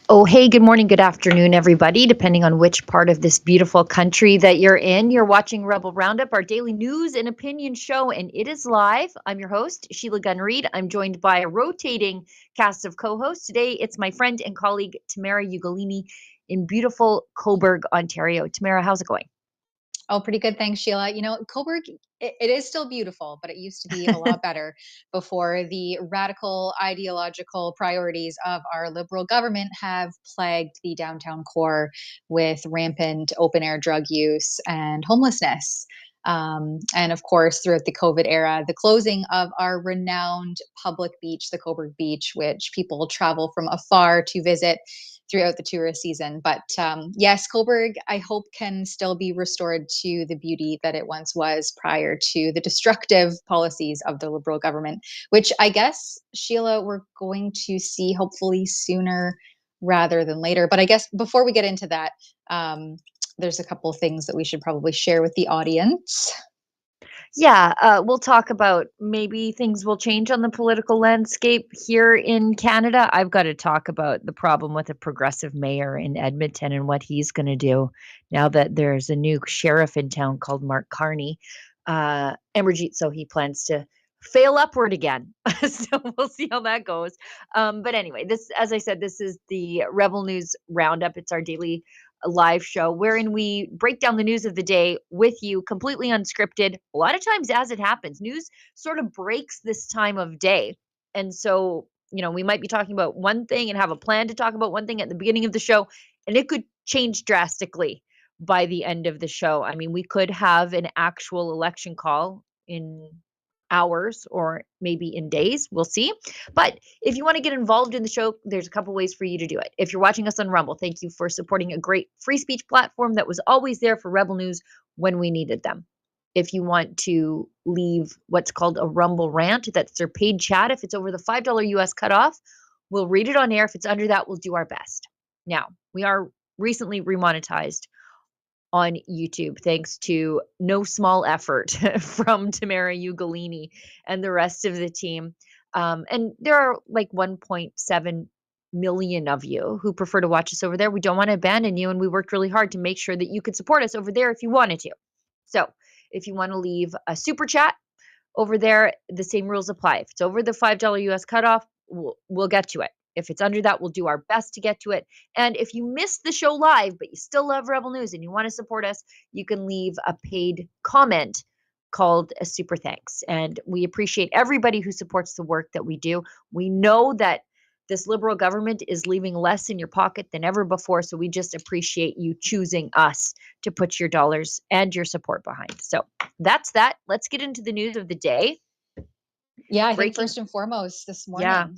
Oh, hey, good morning, good afternoon, everybody, depending on which part of this beautiful country that you're in. You're watching Rebel Roundup, our daily news and opinion show, and it is live. I'm your host, Sheila Gunn-Reid. I'm joined by a rotating cast of co-hosts. Today, it's my friend and colleague, Tamara Ugolini in beautiful Cobourg, Ontario. Tamara, how's it going? Oh, pretty good. Thanks, Sheila. Coburg, it is still beautiful, but it used to be a lot better before the radical ideological priorities of our liberal government have plagued the downtown core with rampant open air drug use and homelessness. And of course, throughout the COVID era, the closing of our renowned public beach, the Coburg Beach, which people travel from afar to visit throughout the tourist season. But yes, Coburg, I hope, can still be restored to the beauty that it once was prior to the destructive policies of the Liberal government, which I guess, Sheila, we're going to see hopefully sooner rather than later. But I guess before we get into that, there's a couple of things that we should probably share with the audience. Yeah, we'll talk about maybe things will change on the political landscape here in Canada. I've got to talk about the problem with a progressive mayor in Edmonton and what he's going to do now that there's a new sheriff in town called Mark Carney. Emergit, so he plans to fail upward again. So we'll see how that goes. But anyway, this, as I said, this is the Rebel News Roundup. It's our daily live show wherein we break down the news of the day with you completely unscripted. A lot of times, as it happens, news sort of breaks this time of day. And so, we might be talking about one thing and have a plan to talk about one thing at the beginning of the show, and it could change drastically by the end of the show. I mean, we could have an actual election call in hours or maybe in days. We'll see. But if you want to get involved in the show, there's a couple ways for you to do it. If you're watching us on Rumble, thank you for supporting a great free speech platform that was always there for Rebel News when we needed them. If you want to leave what's called a Rumble rant, that's their paid chat. If it's over the $5 US cutoff, we'll read it on air. If it's under that, we'll do our best. Now, we are recently remonetized on YouTube, thanks to no small effort from Tamara Ugolini and the rest of the team. And there are like 1.7 million of you who prefer to watch us over there. We don't want to abandon you, and we worked really hard to make sure that you could support us over there if you wanted to. So if you want to leave a super chat over there, the same rules apply. If it's over the $5 US cutoff, we'll get to it. If it's under that, we'll do our best to get to it. And if you missed the show live, but you still love Rebel News and you want to support us, you can leave a paid comment called a super thanks. And we appreciate everybody who supports the work that we do. We know that this liberal government is leaving less in your pocket than ever before. So we just appreciate you choosing us to put your dollars and your support behind. So that's that. Let's get into the news of the day. Yeah, I think first and foremost this morning,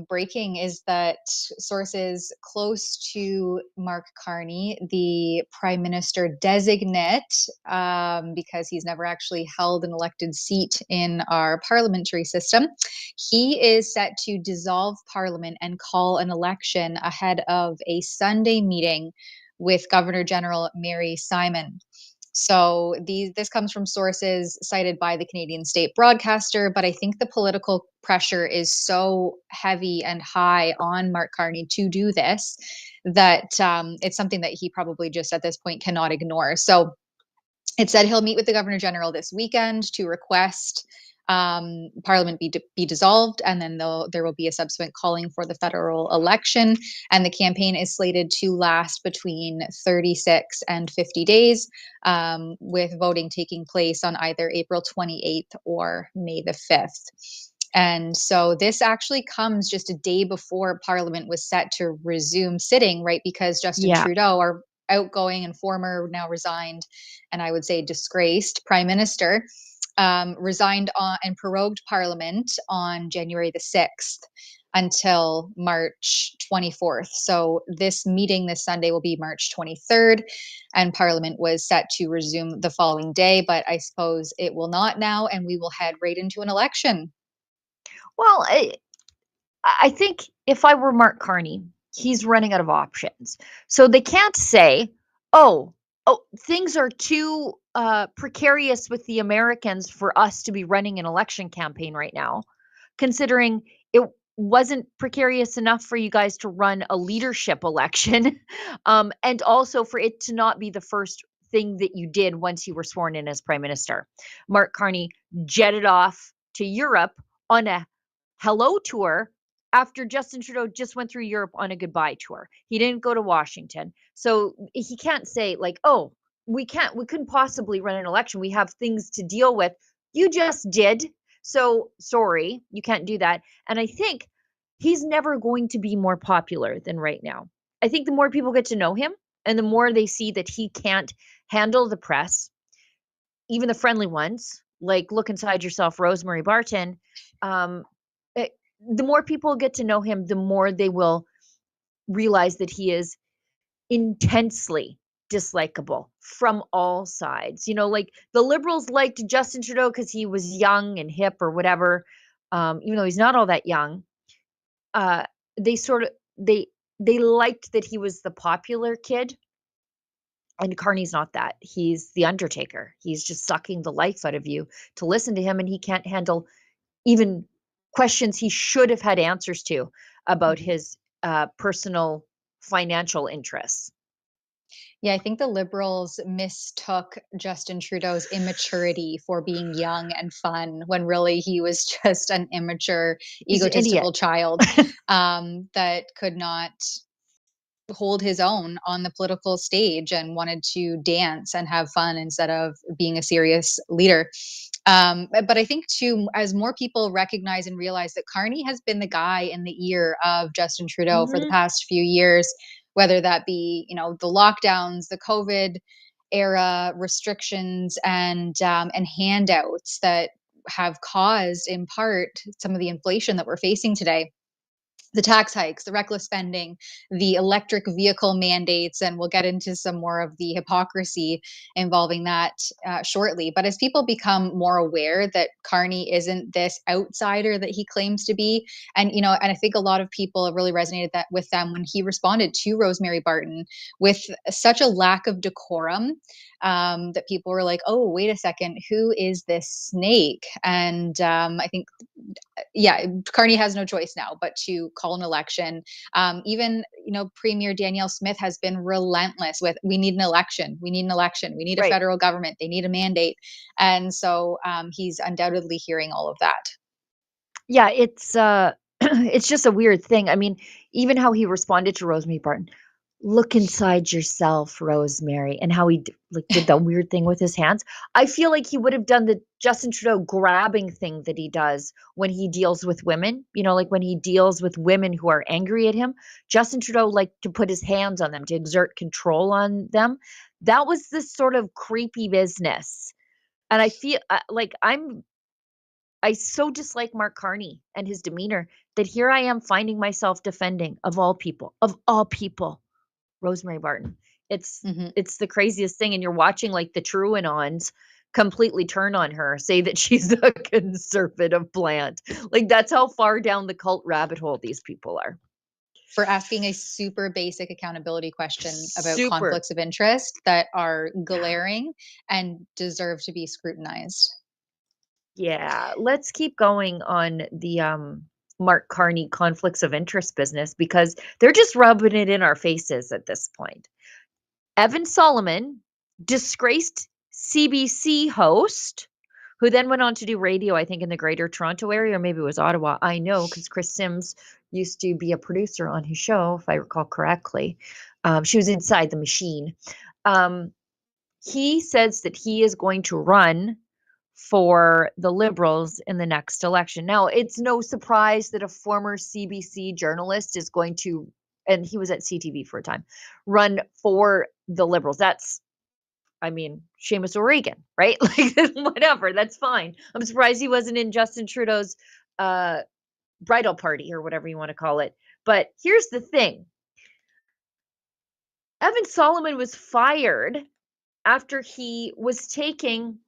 breaking is that sources close to Mark Carney, the Prime Minister designate, because he's never actually held an elected seat in our parliamentary system, he is set to dissolve Parliament and call an election ahead of a Sunday meeting with Governor General Mary Simon. So this comes from sources cited by the Canadian state broadcaster, but I think the political pressure is so heavy and high on Mark Carney to do this that it's something that he probably just at this point cannot ignore. So it said he'll meet with the Governor General this weekend to request Parliament be dissolved, and then there will be a subsequent calling for the federal election. And the campaign is slated to last between 36 and 50 days, with voting taking place on either April 28th or May the 5th. And so this actually comes just a day before Parliament was set to resume sitting, right? Because Justin Trudeau, our outgoing and former, now resigned, and I would say disgraced Prime Minister, resigned and prorogued Parliament on January the 6th until March 24th. So this meeting this Sunday will be March 23rd, and Parliament was set to resume the following day, but I suppose it will not now, and we will head right into an election. Well, I think if I were Mark Carney, he's running out of options. So they can't say, oh, things are too precarious with the Americans for us to be running an election campaign right now, considering it wasn't precarious enough for you guys to run a leadership election, and also for it to not be the first thing that you did once you were sworn in as Prime Minister. Mark Carney jetted off to Europe on a hello tour after Justin Trudeau just went through Europe on a goodbye tour. He didn't go to Washington. So he can't say like, oh, we couldn't possibly run an election. We have things to deal with. You just did. So sorry, you can't do that. And I think he's never going to be more popular than right now. I think the more people get to know him and the more they see that he can't handle the press, even the friendly ones, like look inside yourself, Rosemary Barton, um, the more people get to know him, the more they will realize that he is intensely dislikable from all sides. Like the Liberals liked Justin Trudeau because he was young and hip or whatever, even though he's not all that young. They sort of they liked that he was the popular kid. And Carney's not that. He's the Undertaker. He's just sucking the life out of you to listen to him, and he can't handle even questions he should have had answers to about his personal financial interests. Yeah, I think the Liberals mistook Justin Trudeau's immaturity for being young and fun when really he was just an immature, egotistical child that could not hold his own on the political stage and wanted to dance and have fun instead of being a serious leader. But I think too, as more people recognize and realize that Carney has been the guy in the ear of Justin Trudeau for the past few years, whether that be, the lockdowns, the COVID era restrictions, and handouts that have caused in part some of the inflation that we're facing today. The tax hikes, the reckless spending, the electric vehicle mandates, and we'll get into some more of the hypocrisy involving that shortly. But as people become more aware that Carney isn't this outsider that he claims to be, and I think a lot of people have really resonated with them when he responded to Rosemary Barton with such a lack of decorum, that people were like, "Oh, wait a second, who is this snake?" And I think, yeah, Carney has no choice now but to call an election. Even, Premier Danielle Smith has been relentless with, we need an election. We need an election. We need a federal government. They need a mandate. And so he's undoubtedly hearing all of that. Yeah, it's just a weird thing. I mean, even how he responded to Rosemary Barton, look inside yourself, Rosemary, and how he did that weird thing with his hands. I feel like he would have done the Justin Trudeau grabbing thing that he does when he deals with women, like when he deals with women who are angry at him. Justin Trudeau liked to put his hands on them, to exert control on them. That was this sort of creepy business. And I feel like I so dislike Mark Carney and his demeanor that here I am finding myself defending, of all people, Rosemary Barton. It's the craziest thing. And you're watching like the Truanons completely turn on her, say that she's a conservative plant. Like that's how far down the cult rabbit hole these people are. For asking a super basic accountability question about conflicts of interest that are glaring and deserve to be scrutinized. Yeah, let's keep going on the Mark Carney conflicts of interest business because they're just rubbing it in our faces at this point. Evan Solomon, disgraced CBC host, who then went on to do radio, I think, in the Greater Toronto area, or maybe it was Ottawa. I know because Chris Sims used to be a producer on his show, if I recall correctly. She was inside the machine. He says that he is going to run for the Liberals in the next election. Now, it's no surprise that a former CBC journalist is going to, and he was at CTV for a time, run for the Liberals. That's, Seamus O'Regan, right? Like, whatever, that's fine. I'm surprised he wasn't in Justin Trudeau's bridal party or whatever you want to call it. But here's the thing. Evan Solomon was fired after he was taking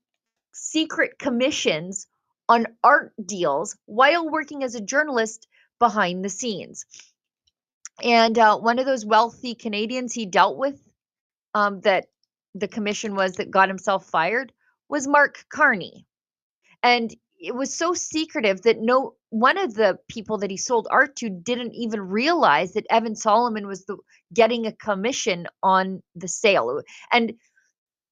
secret commissions on art deals while working as a journalist behind the scenes. And one of those wealthy Canadians he dealt with, that the commission was that got himself fired, was Mark Carney. And it was so secretive that one of the people that he sold art to didn't even realize that Evan Solomon was getting a commission on the sale. And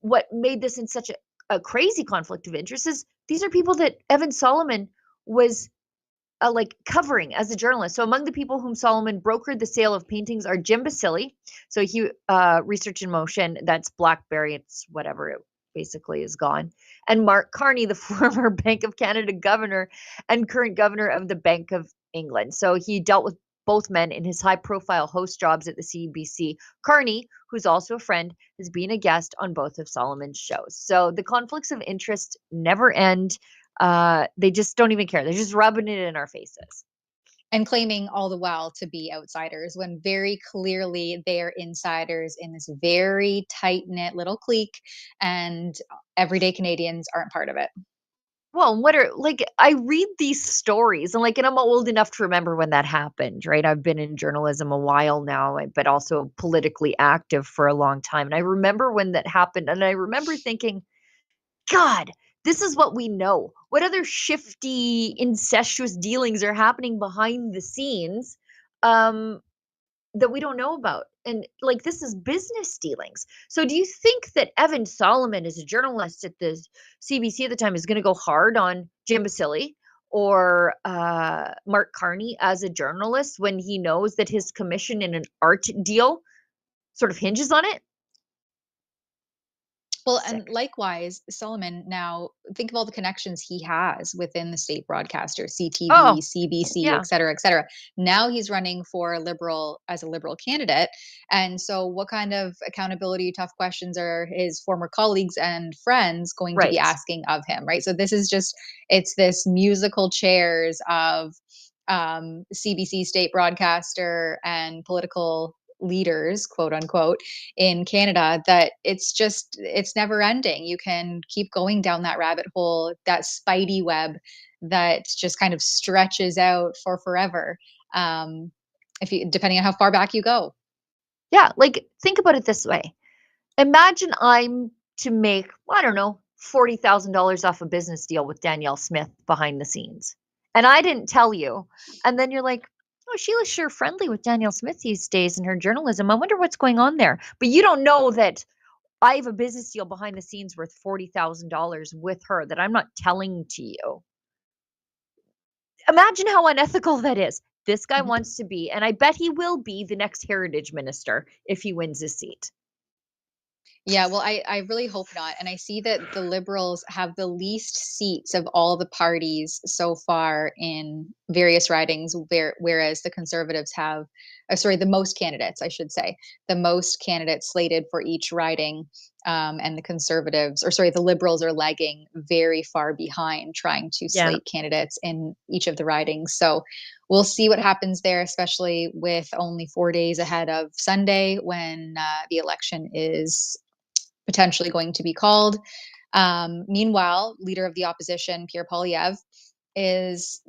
what made this in such a crazy conflict of interest is these are people that Evan Solomon was like covering as a journalist. So among the people whom Solomon brokered the sale of paintings are Jim Basile. So he Research in Motion, that's BlackBerry, it's whatever it basically is gone. And Mark Carney, the former Bank of Canada governor and current governor of the Bank of England. So he dealt with both men in his high-profile host jobs at the CBC. Carney, who's also a friend, has been a guest on both of Solomon's shows. So the conflicts of interest never end. They just don't even care. They're just rubbing it in our faces. And claiming all the while to be outsiders when very clearly they're insiders in this very tight-knit little clique, and everyday Canadians aren't part of it. Well, what are like I read these stories and I'm old enough to remember when that happened, right? I've been in journalism a while now, but also politically active for a long time. And I remember when that happened, and I remember thinking, God, this is what we know. What other shifty, incestuous dealings are happening behind the scenes that we don't know about? And this is business dealings. So do you think that Evan Solomon, as a journalist at the CBC at the time, is going to go hard on Jim Basile or Mark Carney as a journalist when he knows that his commission in an art deal sort of hinges on it? Well, and likewise, Solomon, now think of all the connections he has within the state broadcaster, CTV, CBC, yeah. et cetera, et cetera. Now he's running for as a Liberal candidate. And so what kind of accountability, tough questions are his former colleagues and friends going to be asking of him, right? So this is it's this musical chairs of CBC state broadcaster and political leaders, quote unquote, in Canada, that it's never ending. You can keep going down that rabbit hole, that spidey web that just kind of stretches out for forever. Depending on how far back you go. Yeah. Think about it this way. Imagine I'm to make, I don't know, $40,000 off a business deal with Danielle Smith behind the scenes. And I didn't tell you. And then you're like, oh, Sheila's sure friendly with Danielle Smith these days in her journalism. I wonder what's going on there. But you don't know that I have a business deal behind the scenes worth $40,000 with her that I'm not telling to you. Imagine how unethical that is. This guy wants to be, and I bet he will be, the next heritage minister if he wins his seat. Yeah, well, I really hope not. And I see that the Liberals have the least seats of all the parties so far in various ridings, whereas the Conservatives have, the most candidates, I should say, the most candidates slated for each riding. And the Liberals are lagging very far behind trying to slate candidates in each of the ridings. So we'll see what happens there, especially with only 4 days ahead of Sunday when the election is potentially going to be called. Meanwhile, leader of the opposition, Pierre Poilievre, is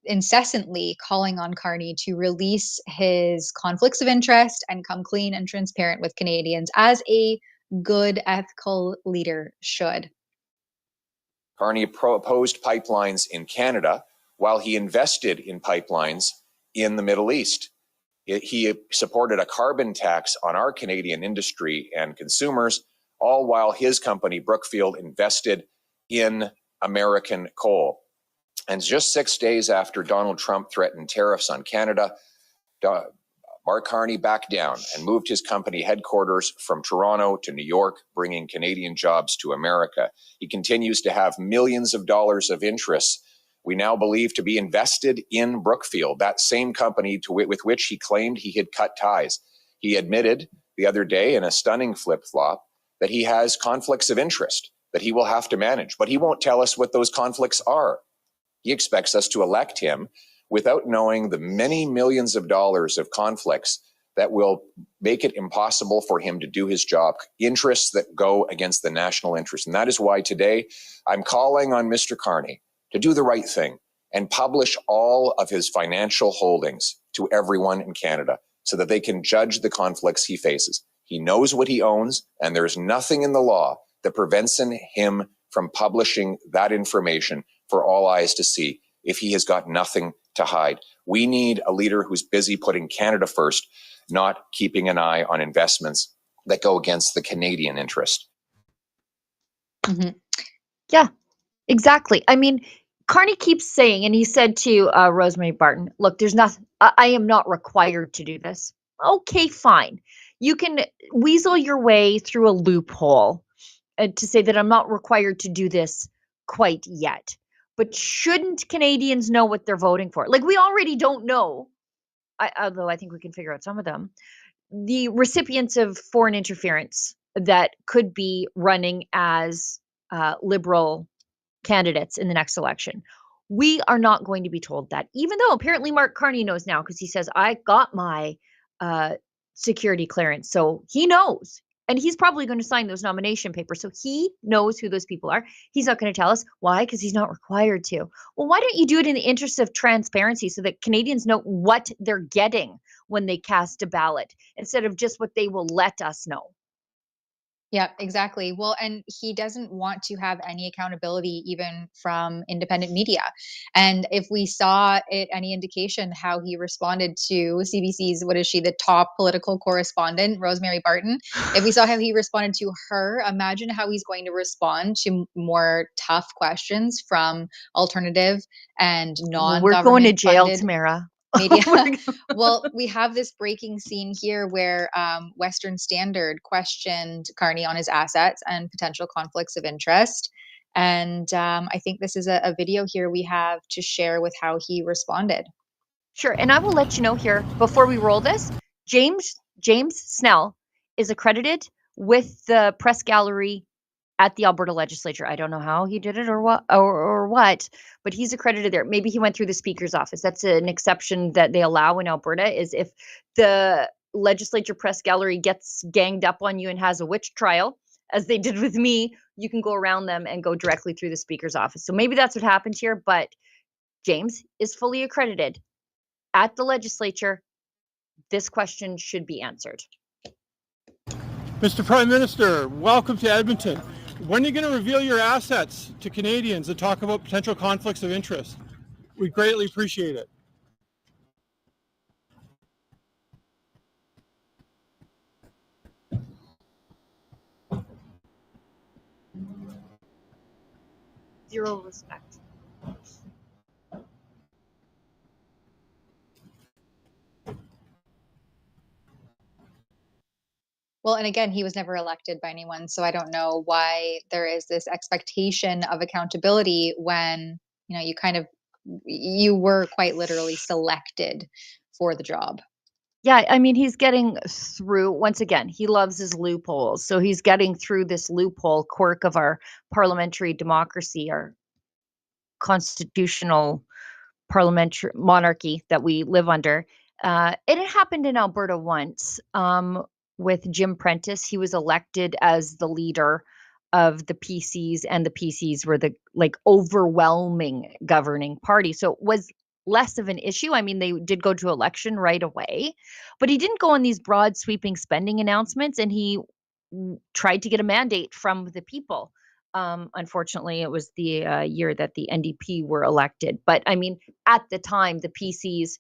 incessantly calling on Carney to release his conflicts of interest and come clean and transparent with Canadians, as a good, ethical leader should. Carney opposed pipelines in Canada while he invested in pipelines in the Middle East. He supported a carbon tax on our Canadian industry and consumers, all while his company, Brookfield, invested in American coal. And just 6 days after Donald Trump threatened tariffs on Canada, Mark Carney backed down and moved his company headquarters from Toronto to New York, bringing Canadian jobs to America. He continues to have millions of dollars of interests we now believe to be invested in Brookfield, that same company with which he claimed he had cut ties. He admitted the other day in a stunning flip-flop that he has conflicts of interest that he will have to manage, but he won't tell us what those conflicts are. He expects us to elect him without knowing the many millions of dollars of conflicts that will make it impossible for him to do his job, interests that go against the national interest. And that is why today I'm calling on Mr. Carney to do the right thing and publish all of his financial holdings to everyone in Canada so that they can judge the conflicts he faces. He knows what he owns, and there's nothing in the law that prevents him from publishing that information for all eyes to see if he has got nothing to hide. We need a leader who's busy putting Canada first, not keeping an eye on investments that go against the Canadian interest. Yeah, exactly. I mean, Carney keeps saying, and he said to Rosemary Barton, look, there's nothing, I am not required to do this. Okay, fine. You can weasel your way through a loophole to say that I'm not required to do this quite yet. But shouldn't Canadians know what they're voting for? Like, we already don't know, although I think we can figure out some of them, the recipients of foreign interference that could be running as Liberal candidates in the next election. We are not going to be told that, even though apparently Mark Carney knows now because he says, I got my security clearance. So he knows. And he's probably going to sign those nomination papers. So he knows who those people are. He's not going to tell us. Why? Because he's not required to. Well, why don't you do it in the interest of transparency so that Canadians know what they're getting when they cast a ballot instead of just what they will let us know? Yeah, exactly. Well, and he doesn't want to have any accountability even from independent media. And if we saw it, any indication how he responded to CBC's, what is she, the top political correspondent, Rosemary Barton, if we saw how he responded to her, imagine how he's going to respond to more tough questions from alternative and non-government We're going to jail, funded Tamara. media. Well, we have this breaking scene here where Western Standard questioned Carney on his assets and potential conflicts of interest. And I think this is a video here we have to share with how he responded. Sure. And I will let you know here before we roll this, James Snell is accredited with the press gallery at the Alberta legislature. I don't know how he did it or what, but he's accredited there. Maybe he went through the speaker's office. That's an exception that they allow in Alberta, is if the legislature press gallery gets ganged up on you and has a witch trial, as they did with me, you can go around them and go directly through the speaker's office. So maybe that's what happened here, but James is fully accredited at the legislature. This question should be answered. Mr. Prime Minister, welcome to Edmonton. When are you going to reveal your assets to Canadians and talk about potential conflicts of interest? We greatly appreciate it. Zero respect. Well, and again, he was never elected by anyone, so I don't know why there is this expectation of accountability when, you know, you were quite literally selected for the job. Yeah, I mean, he's getting through, once again, he loves his loopholes. So he's getting through this loophole quirk of our parliamentary democracy, our constitutional parliamentary monarchy that we live under. It had happened in Alberta once with Jim Prentice. He was elected as the leader of the PCs, and the PCs were the overwhelming governing party. So it was less of an issue. I mean, they did go to election right away, but he didn't go on these broad sweeping spending announcements, and he tried to get a mandate from the people. Unfortunately, it was the year that the NDP were elected. But I mean, at the time, the PCs,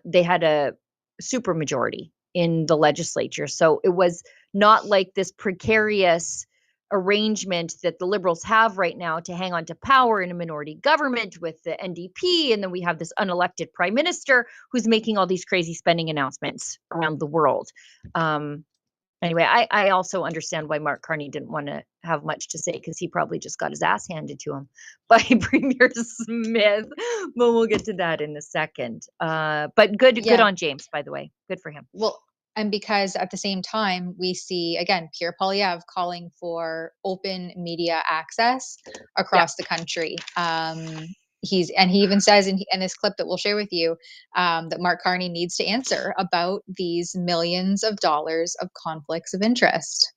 they had a supermajority in the legislature. So it was not like this precarious arrangement that the Liberals have right now to hang on to power in a minority government with the NDP. And then we have this unelected prime minister who's making all these crazy spending announcements around the world. Anyway, I also understand why Mark Carney didn't want to have much to say, because he probably just got his ass handed to him by Premier Smith. But we'll get to that in a second. But good on James, by the way. Good for him. Well, and because at the same time, we see, again, Pierre Poilievre calling for open media access across the country. He even says in this clip that we'll share with you that Mark Carney needs to answer about these millions of dollars of conflicts of interest.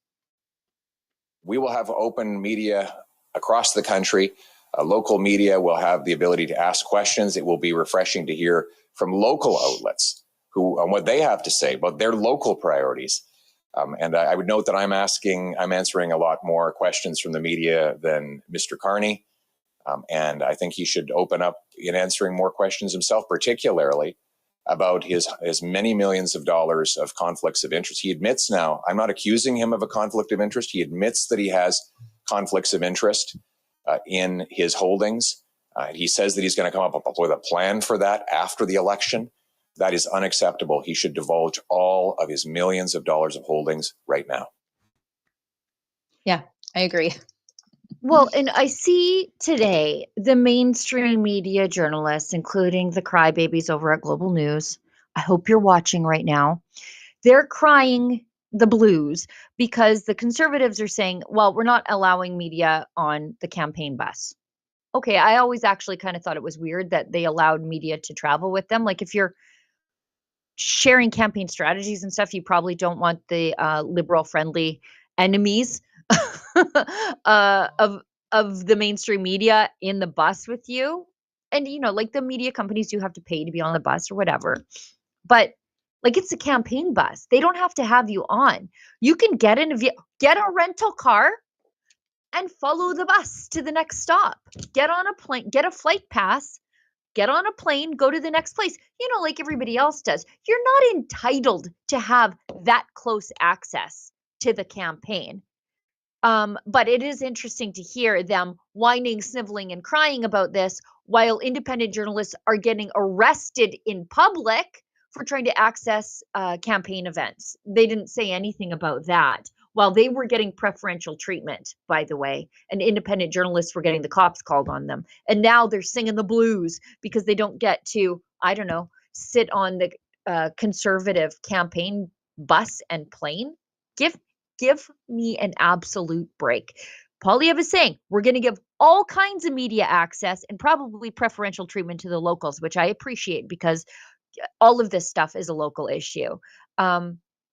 We will have open media across the country. Local media will have the ability to ask questions. It will be refreshing to hear from local outlets on what they have to say about their local priorities. And I would note that I'm answering a lot more questions from the media than Mr. Carney. And I think he should open up in answering more questions himself, particularly about his many millions of dollars of conflicts of interest. He admits now, I'm not accusing him of a conflict of interest. He admits that he has conflicts of interest in his holdings. He says that he's going to come up with a plan for that after the election. That is unacceptable. He should divulge all of his millions of dollars of holdings right now. Yeah, I agree. Well, and I see today the mainstream media journalists, including the crybabies over at Global News, I hope you're watching right now, they're crying the blues because the Conservatives are saying, well, we're not allowing media on the campaign bus. Okay, I always actually kind of thought it was weird that they allowed media to travel with them. Like if you're sharing campaign strategies and stuff, you probably don't want the liberal-friendly enemies of the mainstream media in the bus with you. And like the media companies do have to pay to be on the bus or whatever. But like it's a campaign bus. They don't have to have you on. You can get a rental car and follow the bus to the next stop. Get on a plane, get a flight pass, get on a plane, go to the next place, like everybody else does. You're not entitled to have that close access to the campaign. But it is interesting to hear them whining, sniveling, and crying about this while independent journalists are getting arrested in public for trying to access campaign events. They didn't say anything about that. While they were getting preferential treatment, by the way, and independent journalists were getting the cops called on them. And now they're singing the blues because they don't get to, I don't know, sit on the Conservative campaign bus and plane. Give me an absolute break. Poilievre is saying we're going to give all kinds of media access and probably preferential treatment to the locals, which I appreciate because all of this stuff is a local issue.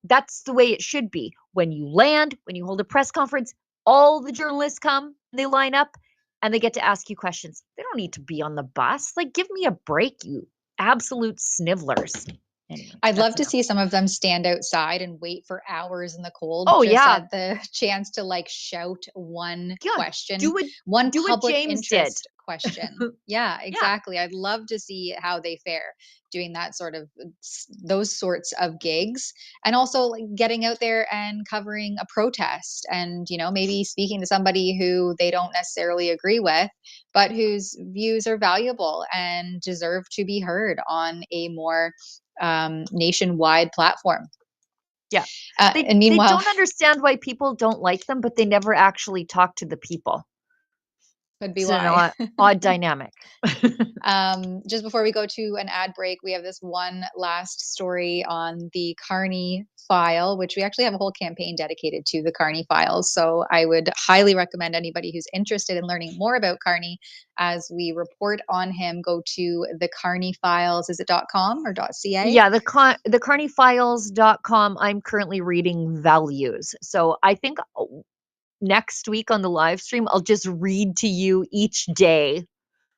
That's the way it should be. When you land, when you hold a press conference, all the journalists come, they line up, and they get to ask you questions. They don't need to be on the bus. Like, give me a break, you absolute snivellers. Anyway, I'd love to see some of them stand outside and wait for hours in the cold. Oh, just yeah. at the chance to shout one question, do public what James interest did. question. Yeah, exactly. I'd love to see how they fare doing those sorts of gigs, and also getting out there and covering a protest, and maybe speaking to somebody who they don't necessarily agree with, but whose views are valuable and deserve to be heard on a more nationwide platform. Yeah. And meanwhile, they don't understand why people don't like them, but they never actually talk to the people. Could be it's why. An odd dynamic. Just before we go to an ad break, we have this one last story on the Carney file, which we actually have a whole campaign dedicated to the Carney files. So I would highly recommend anybody who's interested in learning more about Carney as we report on him, go to the Carney files. Is it .com or .ca? Yeah, the carneyfiles.com. I'm currently reading Values. So I think next week on the live stream, I'll just read to you each day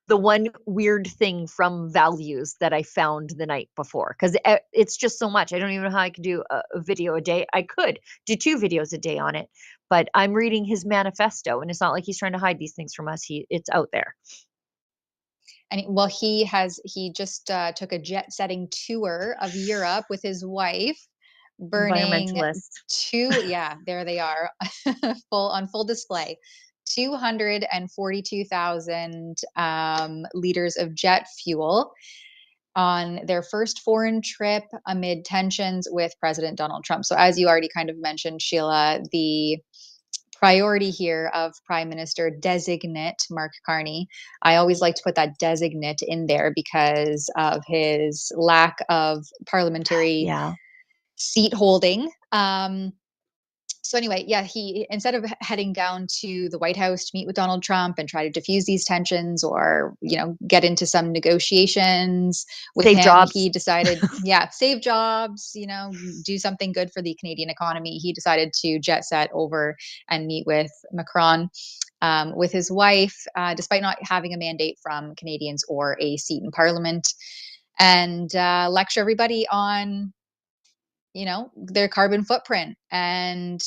the one weird thing from Values that I found the night before, because it's just so much. I don't even know how I could do a video a day. I could do 2 videos a day on it, but I'm reading his manifesto, and it's not like he's trying to hide these things from us. It's out there. And he just took a jet-setting tour of Europe with his wife, burning there they are, full display, 242,000 liters of jet fuel on their first foreign trip amid tensions with President Donald Trump. So as you already kind of mentioned, Sheila, the priority here of Prime Minister designate Mark Carney. I always like to put that designate in there because of his lack of parliamentary seat holding. So anyway, he, instead of heading down to the White House to meet with Donald Trump and try to diffuse these tensions or, get into some negotiations with him, jobs. He decided, save jobs, do something good for the Canadian economy. He decided to jet set over and meet with Macron, with his wife, despite not having a mandate from Canadians or a seat in Parliament, and lecture everybody on their carbon footprint and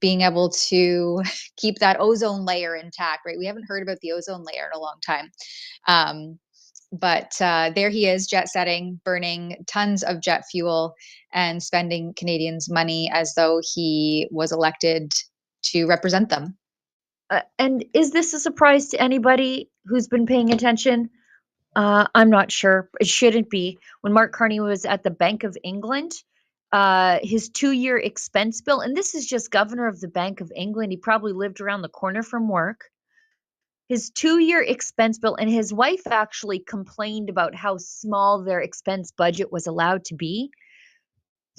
being able to keep that ozone layer intact, right? We haven't heard about the ozone layer in a long time. But there he is, jet setting, burning tons of jet fuel and spending Canadians' money as though he was elected to represent them. And is this a surprise to anybody? who's been paying attention? I'm not sure. It shouldn't be. When Mark Carney was at the Bank of England, his 2-year expense bill, and this is just governor of the Bank of England. He probably lived around the corner from work. His 2-year expense bill, and his wife actually complained about how small their expense budget was allowed to be.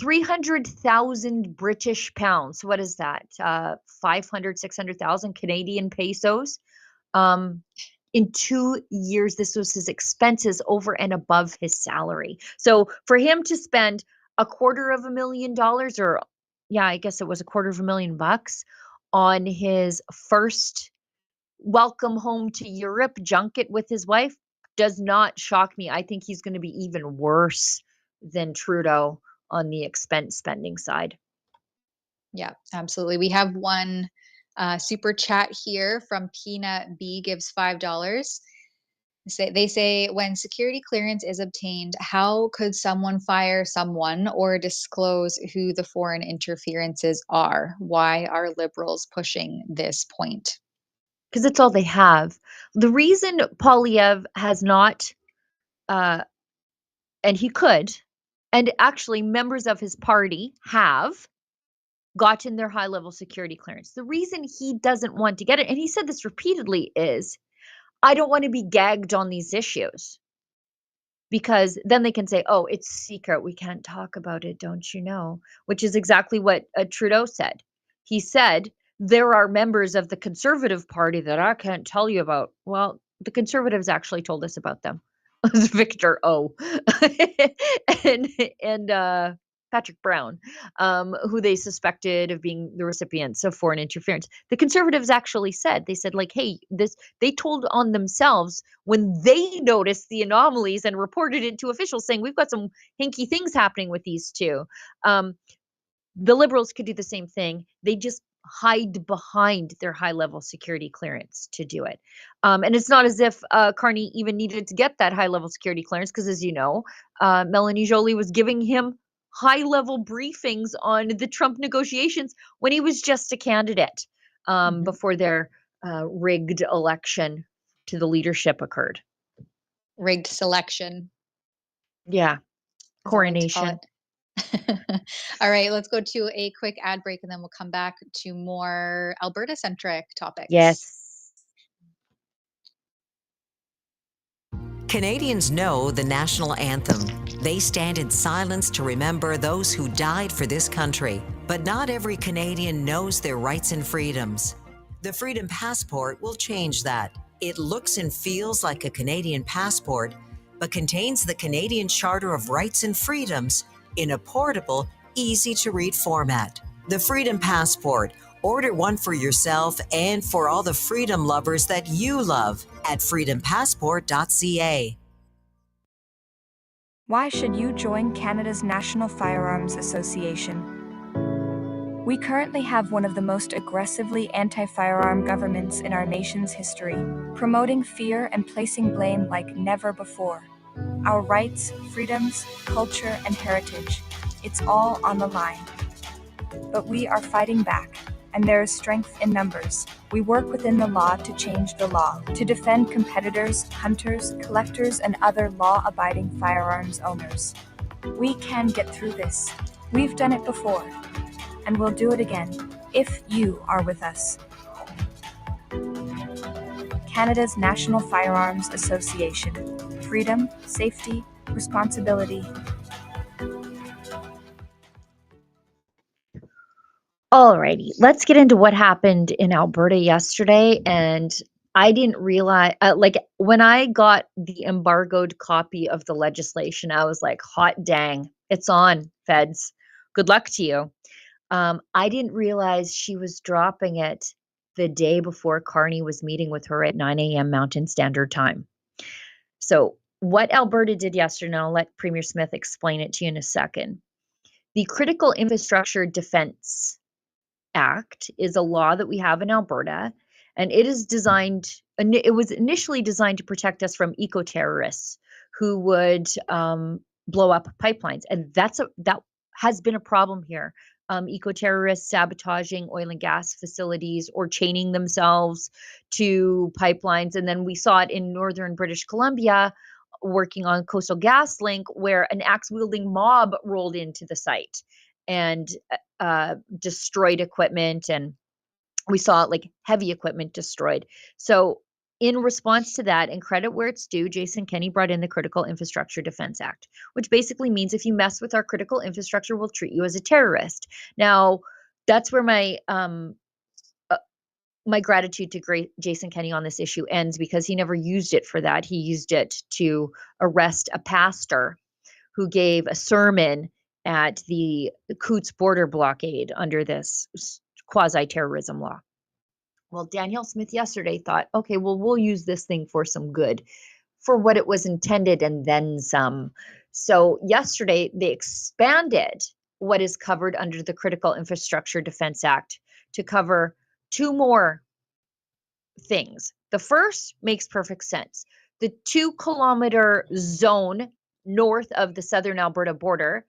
300,000 British pounds. What is that? 500, 600,000 Canadian pesos. In 2 years, this was his expenses over and above his salary. So for him to spend $250,000, or yeah, I guess it was $250,000 on his first welcome home to Europe junket with his wife does not shock me. I think he's going to be even worse than Trudeau on the expense spending side. Yeah, absolutely. We have one super chat here from Peanut B, gives $5. They say, when security clearance is obtained, how could someone fire someone or disclose who the foreign interferences are? Why are Liberals pushing this point? Because it's all they have. The reason Poilievre has not, and he could, and actually members of his party have gotten their high-level security clearance. The reason he doesn't want to get it, and he said this repeatedly, is I don't want to be gagged on these issues. Because then they can say, oh, it's secret. We can't talk about it, don't you know? Which is exactly what Trudeau said. He said, there are members of the Conservative Party that I can't tell you about. Well, the Conservatives actually told us about them. It was Victor O. and Patrick Brown, who they suspected of being the recipients of foreign interference. The Conservatives actually said, they said, like, hey, they told on themselves when they noticed the anomalies and reported it to officials saying, we've got some hinky things happening with these two. The Liberals could do the same thing. They just hide behind their high-level security clearance to do it. And it's not as if Carney even needed to get that high-level security clearance, because as you know, Melanie Joly was giving him high-level briefings on the Trump negotiations when he was just a candidate before their rigged election to the leadership occurred. Rigged selection. Yeah. Coronation. All right, let's go to a quick ad break and then we'll come back to more Alberta-centric topics. Yes. Canadians know the national anthem. They stand in silence to remember those who died for this country. But not every Canadian knows their rights and freedoms. The Freedom Passport will change that. It looks and feels like a Canadian passport, but contains the Canadian Charter of Rights and Freedoms in a portable, easy-to-read format. The Freedom Passport. Order one for yourself and for all the freedom lovers that you love at freedompassport.ca. Why should you join Canada's National Firearms Association? We currently have one of the most aggressively anti-firearm governments in our nation's history, promoting fear and placing blame like never before. Our rights, freedoms, culture, and heritage, it's all on the line. But we are fighting back, and there is strength in numbers. We work within the law to change the law, to defend competitors, hunters, collectors, and other law-abiding firearms owners. We can get through this. We've done it before, and we'll do it again, if you are with us. Canada's National Firearms Association. Freedom, safety, responsibility. Alrighty, let's get into what happened in Alberta yesterday. And I didn't realize, when I got the embargoed copy of the legislation, I was like, hot dang, it's on, feds. Good luck to you. I didn't realize she was dropping it the day before Carney was meeting with her at 9 a.m. Mountain Standard Time. So what Alberta did yesterday, and I'll let Premier Smith explain it to you in a second. The Critical Infrastructure Defense Act is a law that we have in Alberta, and it was initially designed to protect us from eco-terrorists who would blow up pipelines. And that has been a problem here. eco-terrorists sabotaging oil and gas facilities or chaining themselves to pipelines. And then we saw it in northern British Columbia working on Coastal GasLink, where an axe-wielding mob rolled into the site and destroyed equipment, and we saw like heavy equipment destroyed. So in response to that, and credit where it's due, Jason Kenney brought in the Critical Infrastructure Defense Act, which basically means if you mess with our critical infrastructure, we'll treat you as a terrorist. Now, that's where my gratitude to Jason Kenney on this issue ends, because he never used it for that. He used it to arrest a pastor who gave a sermon at the Coutts border blockade under this quasi-terrorism law. Well, Danielle Smith yesterday thought, okay, well, we'll use this thing for some good, for what it was intended and then some. So yesterday they expanded what is covered under the Critical Infrastructure Defense Act to cover two more things. The first makes perfect sense. The 2-kilometer zone north of the southern Alberta border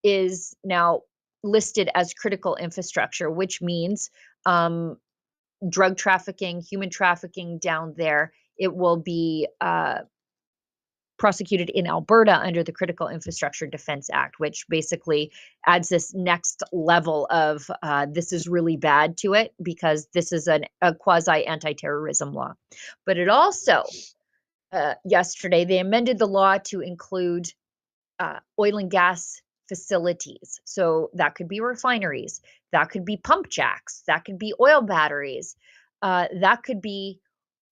is now listed as critical infrastructure, which means drug trafficking, human trafficking down there, it will be prosecuted in Alberta under the Critical Infrastructure Defense Act, which basically adds this next level of this is really bad to it, because this is a quasi anti-terrorism law. But it also, yesterday, they amended the law to include oil and gas facilities. So that could be refineries, that could be pump jacks, that could be oil batteries, that could be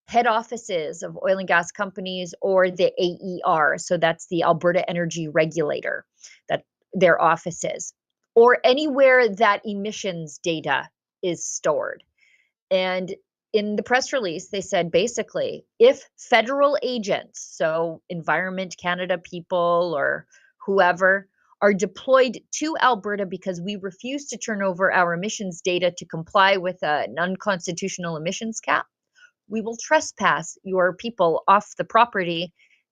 head offices of oil and gas companies, or the AER. So that's the Alberta Energy Regulator, that their offices, or anywhere that emissions data is stored. And in the press release, they said basically, if federal agents, so Environment Canada people or whoever, are deployed to Alberta because we refuse to turn over our emissions data to comply with an unconstitutional emissions cap, we will trespass your people off the property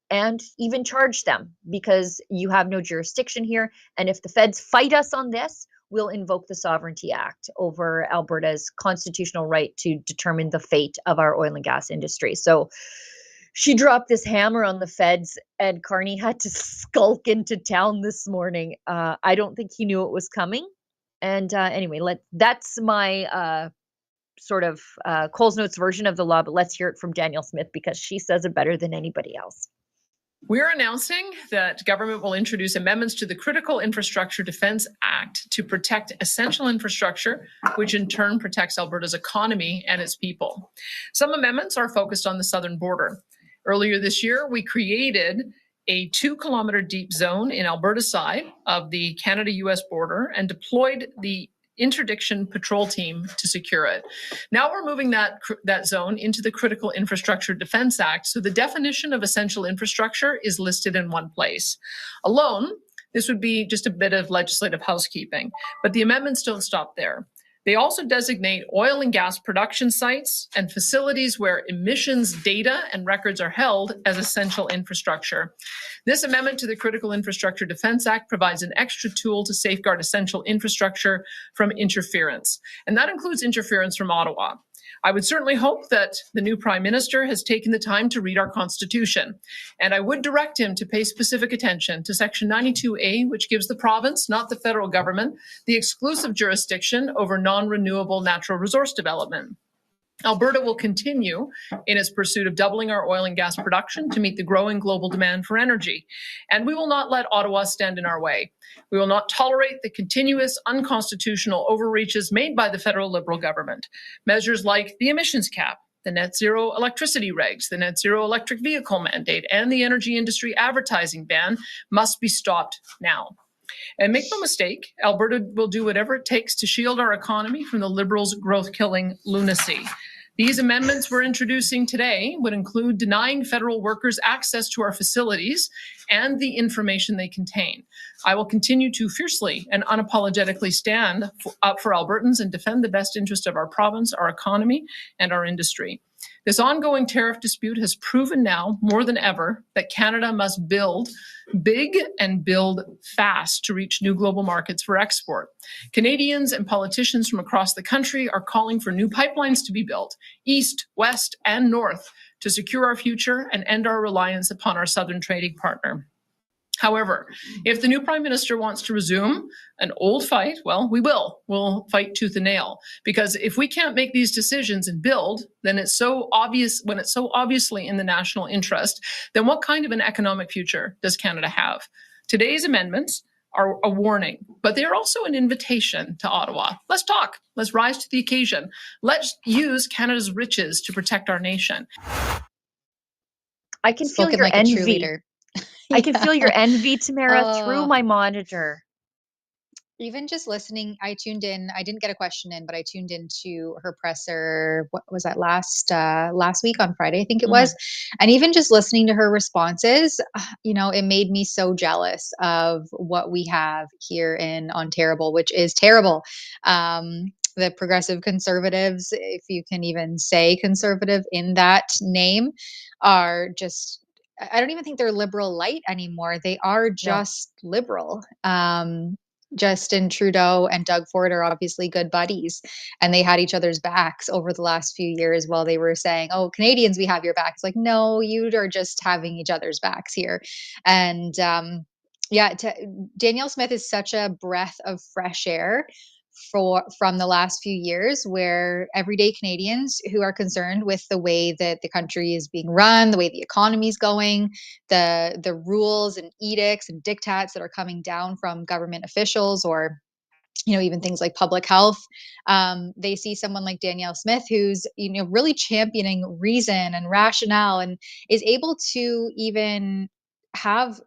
and even charge them, because you have no jurisdiction here. And if the feds fight us on this, we'll invoke the Sovereignty Act over Alberta's constitutional right to determine the fate of our oil and gas industry. So she dropped this hammer on the feds, and Carney had to skulk into town this morning. I don't think he knew it was coming. And anyway, that's my sort of Coles Notes version of the law, but let's hear it from Danielle Smith, because she says it better than anybody else. We're announcing that government will introduce amendments to the Critical Infrastructure Defense Act to protect essential infrastructure, which in turn protects Alberta's economy and its people. Some amendments are focused on the southern border. Earlier this year, we created a 2-kilometer deep zone in Alberta side of the Canada-US border and deployed the interdiction patrol team to secure it. Now we're moving that zone into the Critical Infrastructure Defense Act, so the definition of essential infrastructure is listed in one place. Alone, this would be just a bit of legislative housekeeping, but the amendments don't stop there. They also designate oil and gas production sites and facilities where emissions data and records are held as essential infrastructure. This amendment to the Critical Infrastructure Defense Act provides an extra tool to safeguard essential infrastructure from interference, and that includes interference from Ottawa. I would certainly hope that the new Prime Minister has taken the time to read our Constitution, and I would direct him to pay specific attention to Section 92A, which gives the province, not the federal government, the exclusive jurisdiction over non-renewable natural resource development. Alberta will continue in its pursuit of doubling our oil and gas production to meet the growing global demand for energy. And we will not let Ottawa stand in our way. We will not tolerate the continuous unconstitutional overreaches made by the federal Liberal government. Measures like the emissions cap, the net zero electricity regs, the net zero electric vehicle mandate, and the energy industry advertising ban must be stopped now. And make no mistake, Alberta will do whatever it takes to shield our economy from the Liberals' growth-killing lunacy. These amendments we're introducing today would include denying federal workers access to our facilities and the information they contain. I will continue to fiercely and unapologetically stand up for Albertans and defend the best interest of our province, our economy, and our industry. This ongoing tariff dispute has proven now more than ever that Canada must build big and build fast to reach new global markets for export. Canadians and politicians from across the country are calling for new pipelines to be built, east, west, and north, to secure our future and end our reliance upon our southern trading partner. However, if the new Prime Minister wants to resume an old fight, well, we will. We'll fight tooth and nail. Because if we can't make these decisions and build, then it's so obvious, when it's so obviously in the national interest, then what kind of an economic future does Canada have? Today's amendments are a warning, but they're also an invitation to Ottawa. Let's talk. Let's rise to the occasion. Let's use Canada's riches to protect our nation. I can feel your envy. I can feel your envy, Tamara, through my monitor. Even just listening, I tuned in. I didn't get a question in, but I tuned into her presser. What was that, last week on Friday, I think it was. And even just listening to her responses, it made me so jealous of what we have here in Ontario, which is terrible. The progressive conservatives, if you can even say conservative in that name, are just, I don't even think they're liberal light anymore. They are just liberal. Justin Trudeau and Doug Ford are obviously good buddies, and they had each other's backs over the last few years while they were saying, "Oh, Canadians, we have your backs." Like, no, you are just having each other's backs here. And Danielle Smith is such a breath of fresh air from the last few years, where everyday Canadians who are concerned with the way that the country is being run, the way the economy is going, the rules and edicts and diktats that are coming down from government officials, or even things like public health, they see someone like Danielle Smith who's really championing reason and rationale, and is able to even have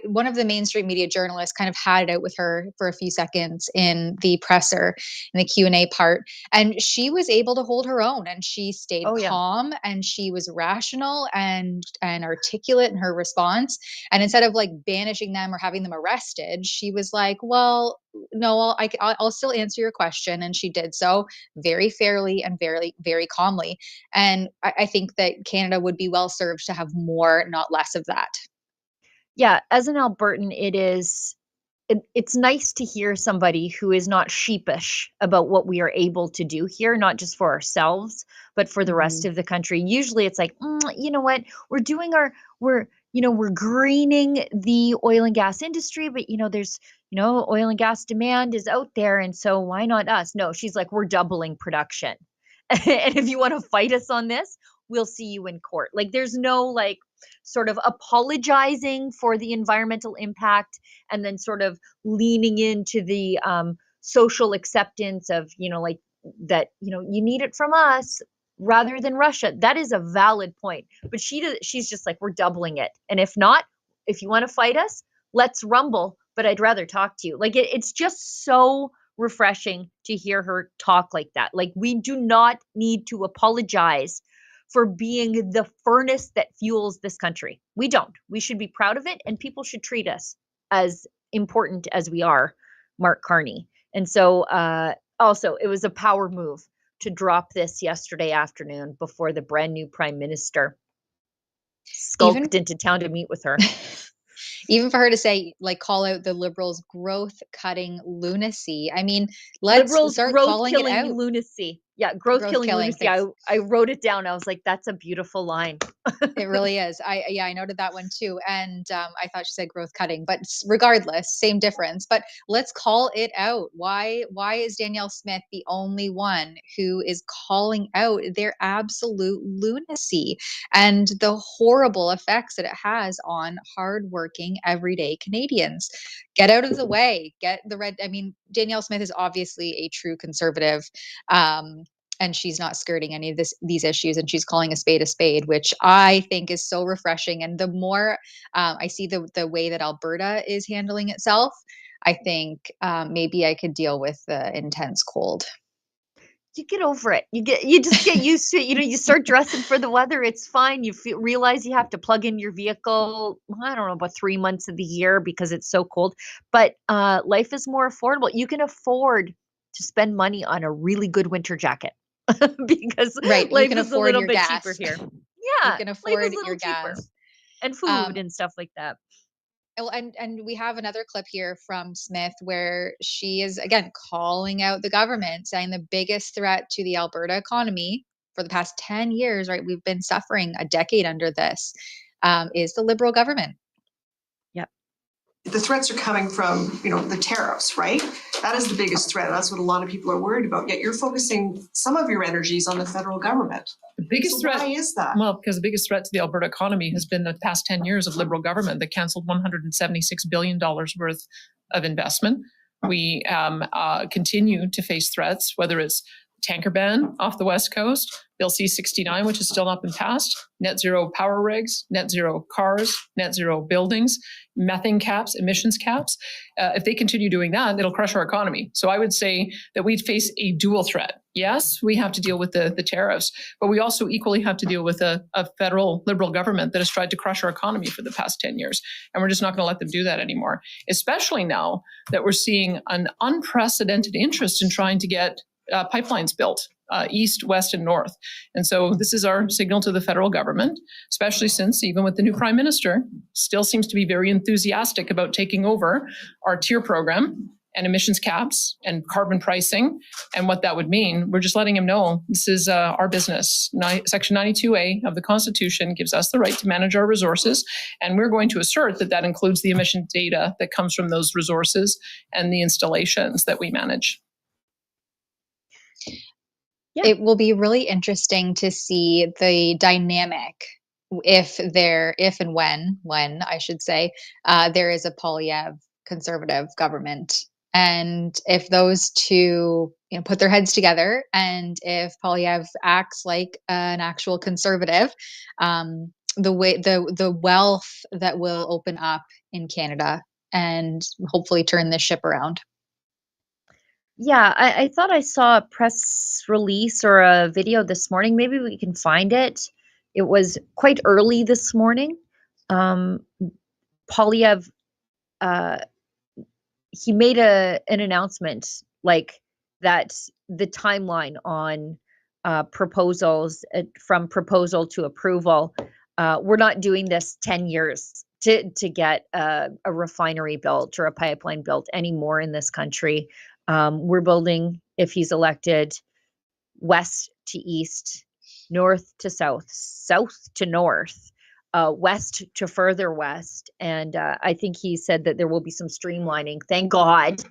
one of the mainstream media journalists kind of had it out with her for a few seconds in the presser, in the Q&A part, and she was able to hold her own, and she stayed calm, and she was rational and articulate in her response. And instead of like banishing them or having them arrested, she was like, well, no, I'll still answer your question. And she did so very fairly and very, very calmly. And I think that Canada would be well served to have more, not less of that. Yeah, as an Albertan, it's nice to hear somebody who is not sheepish about what we are able to do here, not just for ourselves, but for the rest of the country. Usually it's like, you know what, we're greening the oil and gas industry, but there's, oil and gas demand is out there. And so why not us? No, she's like, we're doubling production. And if you want to fight us on this, we'll see you in court. Like, there's no like sort of apologizing for the environmental impact and then sort of leaning into the social acceptance of, like that, you need it from us rather than Russia. That is a valid point. But she's just like, we're doubling it. And if not, if you want to fight us, let's rumble. But I'd rather talk to you. Like, it's just so refreshing to hear her talk like that. Like, we do not need to apologize for being the furnace that fuels this country. We don't. We should be proud of it, and people should treat us as important as we are, Mark Carney. And so also, it was a power move to drop this yesterday afternoon before the brand new Prime Minister skulked into town to meet with her. Even for her to say, like, call out the Liberals' growth-cutting lunacy. I mean, let's start calling it out. Lunacy. Yeah, growth-killing lunacy. I wrote it down. I was like, that's a beautiful line. It really is. I noted that one too. And I thought she said growth-cutting, but regardless, same difference. But let's call it out. Why is Danielle Smith the only one who is calling out their absolute lunacy and the horrible effects that it has on hardworking, everyday Canadians? Get out of the way. Get the red. I mean, Danielle Smith is obviously a true conservative. And she's not skirting any of these issues, and she's calling a spade, which I think is so refreshing. And the more I see the way that Alberta is handling itself, I think maybe I could deal with the intense cold. You get over it. You just get used to it. You start dressing for the weather. It's fine. You realize you have to plug in your vehicle, I don't know, about 3 months of the year because it's so cold. But life is more affordable. You can afford to spend money on a really good winter jacket. because Right. You life can is a afford little your bit cheaper gas. here. You Yeah, can life is afford a little your cheaper. gas. And food and stuff like that. Well, and we have another clip here from Smith where she is again calling out the government, saying the biggest threat to the Alberta economy for the past 10 years, right? We've been suffering a decade under this, is the Liberal government. Yep. The threats are coming from, the tariffs, right? That is the biggest threat. That's what a lot of people are worried about. Yet you're focusing some of your energies on the federal government. The biggest threat. Why is that? Well, because the biggest threat to the Alberta economy has been the past 10 years of Liberal government that canceled $176 billion worth of investment. We continue to face threats, whether it's tanker ban off the West Coast, Bill C-69, which has still not been passed, net zero power rigs, net zero cars, net zero buildings, methane caps, emissions caps. If they continue doing that, it'll crush our economy. So I would say that we face a dual threat. Yes, we have to deal with the tariffs, but we also equally have to deal with a federal Liberal government that has tried to crush our economy for the past 10 years. And we're just not going to let them do that anymore, especially now that we're seeing an unprecedented interest in trying to get pipelines built east, west, and north. And so this is our signal to the federal government, especially since even with the new prime minister, still seems to be very enthusiastic about taking over our tier program and emissions caps and carbon pricing and what that would mean. We're just letting him know this is our business. Section 92A of the Constitution gives us the right to manage our resources, and we're going to assert that that includes the emission data that comes from those resources and the installations that we manage. Yeah. It will be really interesting to see the dynamic if and when I should say, there is a Poilievre conservative government. And if those two put their heads together, and if Poilievre acts like an actual conservative, the wealth that will open up in Canada and hopefully turn this ship around. Yeah, I thought I saw a press release or a video this morning. Maybe we can find it. It was quite early this morning. Poilievre, he made an announcement like that the timeline on proposals from proposal to approval. We're not doing this 10 years to get a refinery built or a pipeline built anymore in this country. We're building, if he's elected, west to east, north to south, south to north, west to further west. And I think he said that there will be some streamlining, thank God,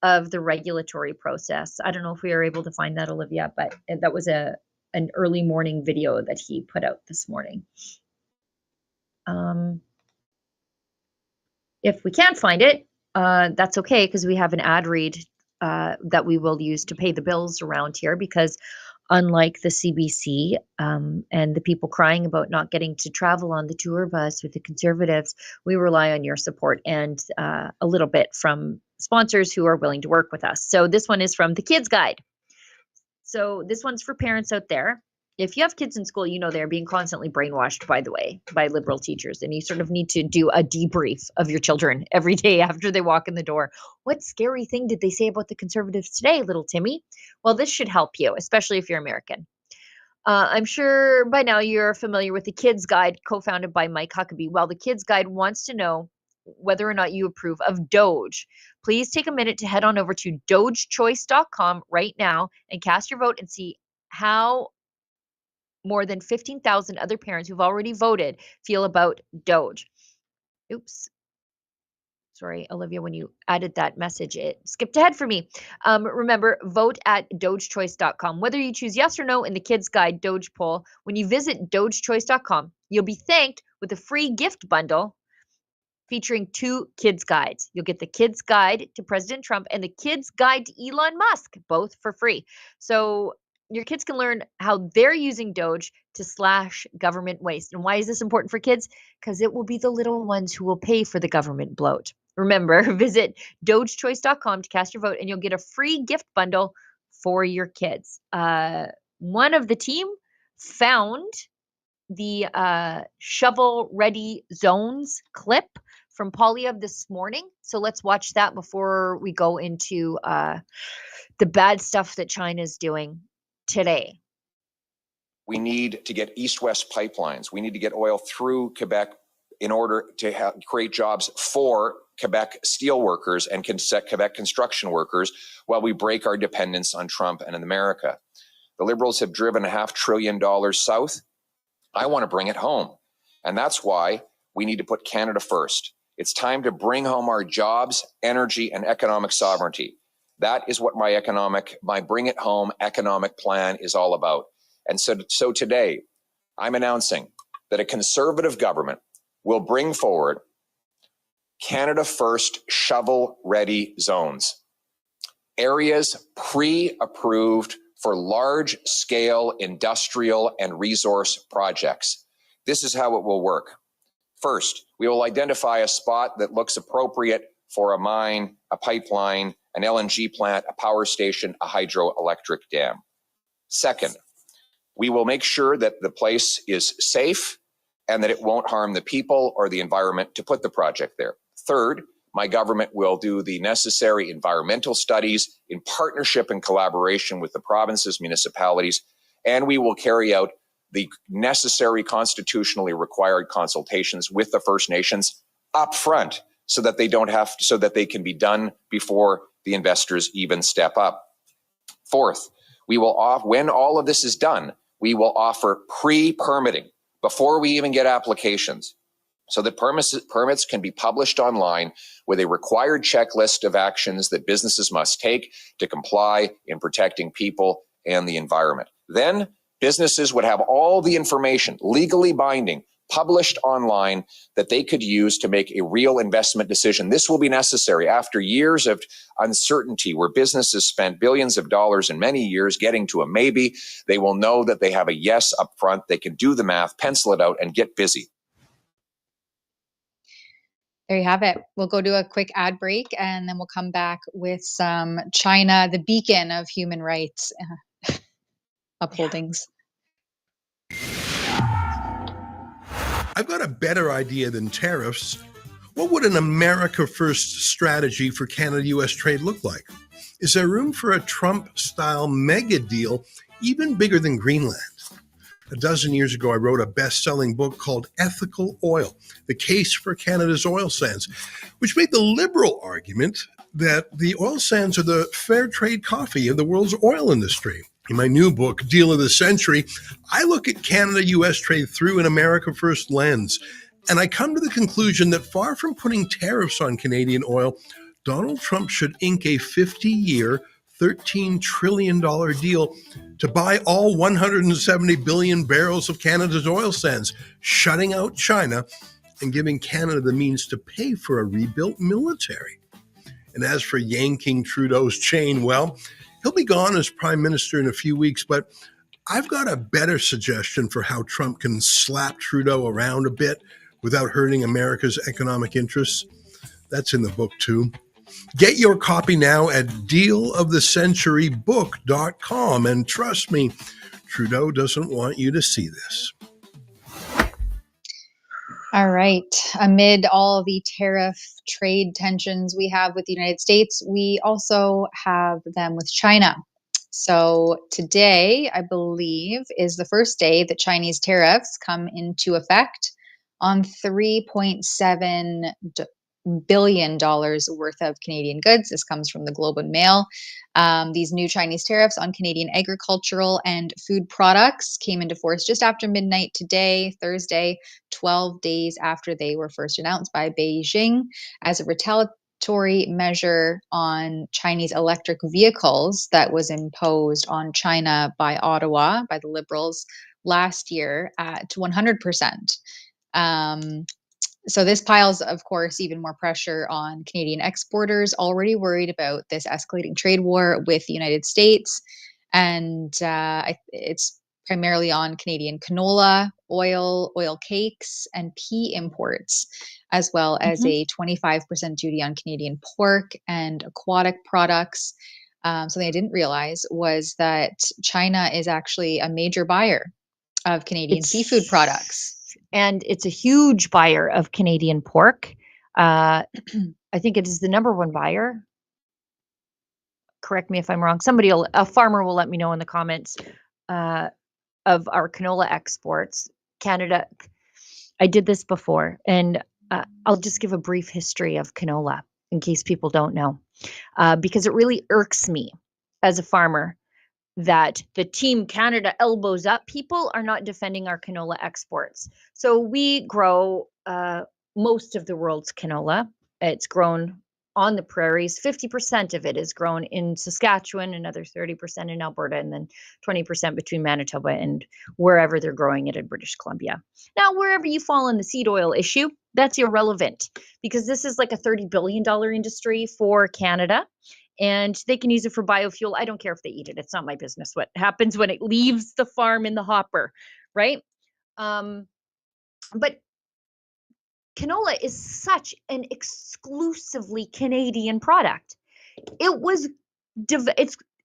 of the regulatory process. I don't know if we are able to find that, Olivia, but that was an early morning video that he put out this morning. If we can't find it, that's okay, because we have an ad read that we will use to pay the bills around here, because unlike the CBC and the people crying about not getting to travel on the tour bus with the Conservatives, we rely on your support and a little bit from sponsors who are willing to work with us. So this one is from the Kids Guide. So this one's for parents out there. If you have kids in school, they're being constantly brainwashed, by the way, by Liberal teachers, and you sort of need to do a debrief of your children every day after they walk in the door. What scary thing did they say about the Conservatives today, little Timmy? Well, this should help you, especially if you're American. I'm sure by now you're familiar with the Kids Guide, co-founded by Mike Huckabee. Well, the Kids Guide wants to know whether or not you approve of Doge. Please take a minute to head on over to dogechoice.com right now and cast your vote and see how more than 15,000 other parents who've already voted feel about Doge. Oops. Sorry, Olivia, when you added that message, it skipped ahead for me. Remember, vote at dogechoice.com. Whether you choose yes or no in the Kids Guide Doge poll, when you visit dogechoice.com, you'll be thanked with a free gift bundle featuring 2 kids guides. You'll get the Kids Guide to President Trump and the Kids Guide to Elon Musk, both for free. So your kids can learn how they're using Doge to slash government waste. And why is this important for kids? Because it will be the little ones who will pay for the government bloat. Remember, visit dogechoice.com to cast your vote, and you'll get a free gift bundle for your kids. One of the team found the shovel-ready zones clip from Poilievre this morning. So let's watch that before we go into the bad stuff that China's doing. today? We need to get east-west pipelines. We need to get oil through Quebec in order to create jobs for Quebec steelworkers and Quebec construction workers while we break our dependence on Trump and in America. The Liberals have driven $500 billion south. I want to bring it home. And that's why we need to put Canada first. It's time to bring home our jobs, energy, and economic sovereignty. That is what my Bring It Home economic plan is all about. And so today, I'm announcing that a Conservative government will bring forward Canada First shovel-ready zones, areas pre-approved for large-scale industrial and resource projects. This is how it will work. First, we will identify a spot that looks appropriate for a mine, a pipeline, an LNG plant, a power station, a hydroelectric dam. Second, we will make sure that the place is safe and that it won't harm the people or the environment to put the project there. Third, my government will do the necessary environmental studies in partnership and collaboration with the provinces, municipalities, and we will carry out the necessary constitutionally required consultations with the First Nations up front so that they can be done before the investors even step up. Fourth, when all of this is done, we will offer pre-permitting before we even get applications so that permits can be published online with a required checklist of actions that businesses must take to comply in protecting people and the environment. Then businesses would have all the information, legally binding, published online that they could use to make a real investment decision. This will be necessary after years of uncertainty where businesses spent billions of dollars in many years getting to a maybe. They will know that they have a yes up front. They can do the math, pencil it out, and get busy. There you have it. We'll go to a quick ad break and then we'll come back with some China, the beacon of human rights upholdings. I've got a better idea than tariffs. What would an America First strategy for Canada-US trade look like? Is there room for a Trump-style mega deal even bigger than Greenland? A dozen years ago, I wrote a best-selling book called Ethical Oil, The Case for Canada's Oil Sands, which made the liberal argument that the oil sands are the fair trade coffee of the world's oil industry. In my new book, Deal of the Century, I look at Canada-US trade through an America First lens, and I come to the conclusion that far from putting tariffs on Canadian oil, Donald Trump should ink a 50-year, $13 trillion deal to buy all 170 billion barrels of Canada's oil sands, shutting out China and giving Canada the means to pay for a rebuilt military. And as for yanking Trudeau's chain, well, he'll be gone as prime minister in a few weeks, but I've got a better suggestion for how Trump can slap Trudeau around a bit without hurting America's economic interests. That's in the book too. Get your copy now at dealofthecenturybook.com. And trust me, Trudeau doesn't want you to see this. All right. Amid all the tariff trade tensions we have with the United States, we also have them with China. So today, I believe, is the first day that Chinese tariffs come into effect on $3.7 billion worth of Canadian goods. This comes from the Globe and Mail. These new Chinese tariffs on Canadian agricultural and food products came into force just after midnight today, Thursday, 12 days after they were first announced by Beijing as a retaliatory measure on Chinese electric vehicles that was imposed on China by Ottawa, by the Liberals, last year at 100%. So this piles, of course, even more pressure on Canadian exporters already worried about this escalating trade war with the United States. And it's primarily on Canadian canola, oil cakes, and pea imports, as well as a 25% duty on Canadian pork and aquatic products. Something I didn't realize was that China is actually a major buyer of Canadian seafood products. And it's a huge buyer of Canadian pork. I think it is the number one buyer. correct me if I'm wrong. A farmer will let me know in the comments of our canola exports. Canada, I did this before, and I'll just give a brief history of canola in case people don't know, because it really irks me as a farmer that the Team Canada elbows up people are not defending our canola exports. So we grow most of the world's canola. It's grown on the prairies. 50% of it is grown in Saskatchewan, another 30% in Alberta, and then 20% between Manitoba and wherever they're growing it in British Columbia. Now, wherever you fall in the seed oil issue, that's irrelevant because this is like a $30 billion industry for Canada. And they can use it for biofuel. I don't care if they eat it. It's not my business what happens when it leaves the farm in the hopper, right? But canola is such an exclusively Canadian product. It's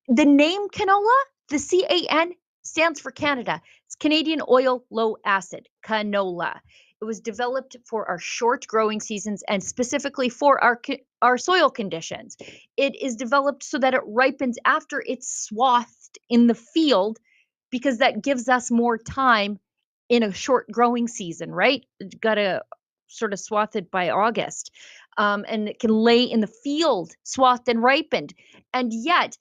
the name canola, the CAN stands for Canada. It's Canadian oil low acid, canola. It was developed for our short growing seasons and specifically for our soil conditions. It is developed so that it ripens after it's swathed in the field because that gives us more time in a short growing season, right? Got to sort of swath it by August. And it can lay in the field, swathed and ripened. And yet,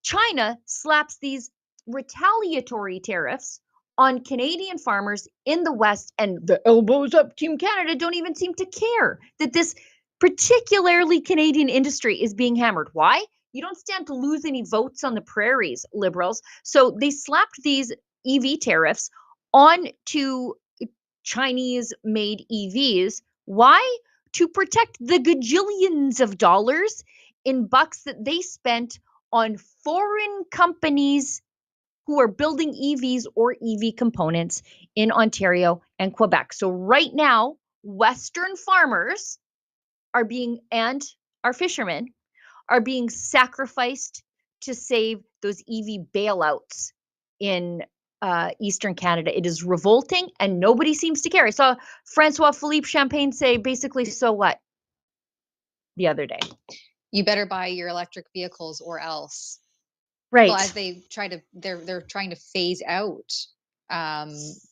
China slaps these retaliatory tariffs on Canadian farmers in the West, and the elbows up Team Canada don't even seem to care that this particularly Canadian industry is being hammered. Why? You don't stand to lose any votes on the prairies, Liberals. So they slapped these EV tariffs onto Chinese-made EVs. Why? To protect the gajillions of dollars in bucks that they spent on foreign companies who are building EVs or EV components in Ontario and Quebec. So right now, Western farmers and our fishermen are being sacrificed to save those EV bailouts in Eastern Canada. It is revolting and nobody seems to care. I saw Francois Philippe Champagne say basically, so what? The other day. You better buy your electric vehicles or else. Right. Well, as they're trying to phase out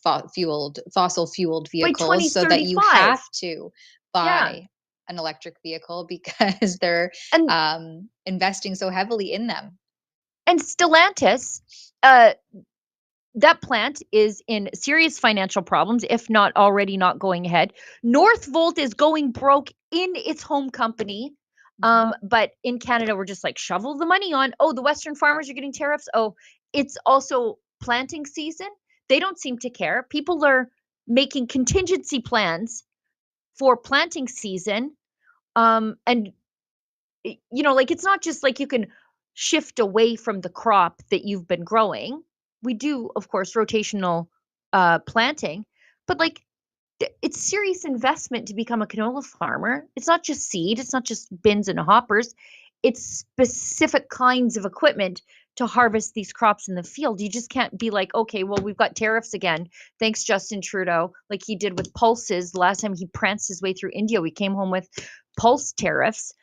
fossil fueled vehicles so that you have to buy an electric vehicle because they're investing so heavily in them. And Stellantis, that plant is in serious financial problems, if not already not going ahead. Northvolt is going broke in its home company. But in Canada, we're just like, shovel the money on. Oh, the Western farmers are getting tariffs. Oh, it's also planting season. They don't seem to care. People are making contingency plans for planting season. And, like, it's not just like you can shift away from the crop that you've been growing. We do, of course, rotational planting, but like, it's serious investment to become a canola farmer. It's not just seed. It's not just bins and hoppers. It's specific kinds of equipment to harvest these crops in the field. You just can't be like, okay, well, we've got tariffs again. Thanks, Justin Trudeau, like he did with pulses. The last time he pranced his way through India, we came home with pulse tariffs.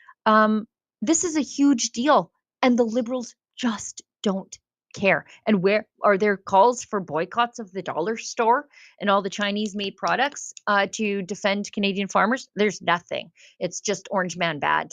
This is a huge deal. And the Liberals just don't care. And where are there calls for boycotts of the dollar store and all the Chinese made products to defend Canadian farmers? There's nothing. It's just Orange Man bad.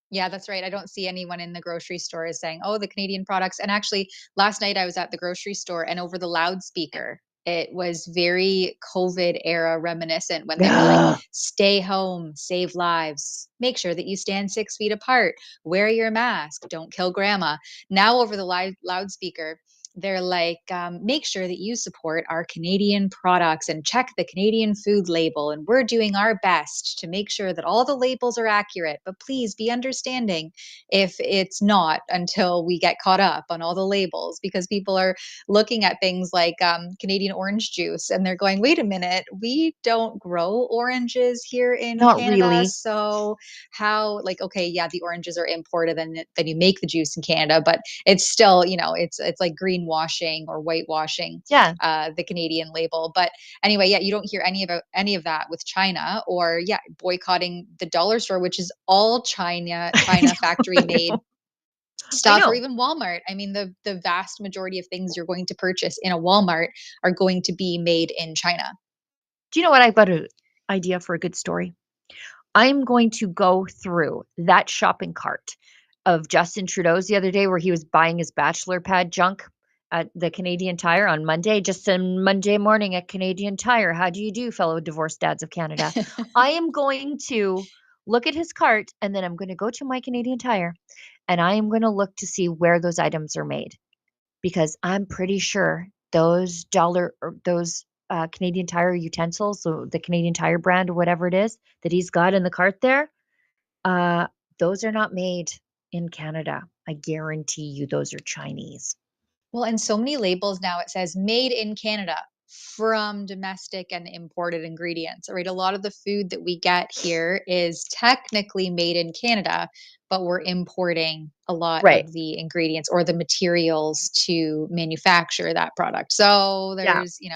Yeah, that's right. I don't see anyone in the grocery store is saying, oh, the Canadian products. And actually last night I was at the grocery store and over the loudspeaker, it was very COVID era reminiscent when they were like, stay home, save lives, make sure that you stand 6 feet apart, wear your mask, don't kill grandma. Now over the loudspeaker, they're like, make sure that you support our Canadian products and check the Canadian food label. And we're doing our best to make sure that all the labels are accurate. But please be understanding if it's not until we get caught up on all the labels, because people are looking at things like Canadian orange juice and they're going, wait a minute, we don't grow oranges here in Canada. Really. So how, like, okay, yeah, the oranges are imported and then you make the juice in Canada, but it's still, it's like greenwashing or whitewashing the Canadian label. But anyway, you don't hear any of that with China or boycotting the dollar store, which is all China factory made stuff, or even Walmart. I mean, the vast majority of things you're going to purchase in a Walmart are going to be made in China. Do you know what? I've got an idea for a good story. I'm going to go through that shopping cart of Justin Trudeau's the other day where he was buying his bachelor pad junk at the Canadian Tire on Monday, just a Monday morning at Canadian Tire. How do you do, fellow divorced dads of Canada? I am going to look at his cart, and then I'm going to go to my Canadian Tire, and I am going to look to see where those items are made, because I'm pretty sure those Canadian Tire utensils, so the Canadian Tire brand or whatever it is that he's got in the cart there, those are not made in Canada. I guarantee you those are Chinese. Well, and so many labels now, it says made in Canada from domestic and imported ingredients, right? A lot of the food that we get here is technically made in Canada, but we're importing a lot of the ingredients or the materials to manufacture that product. So there's, you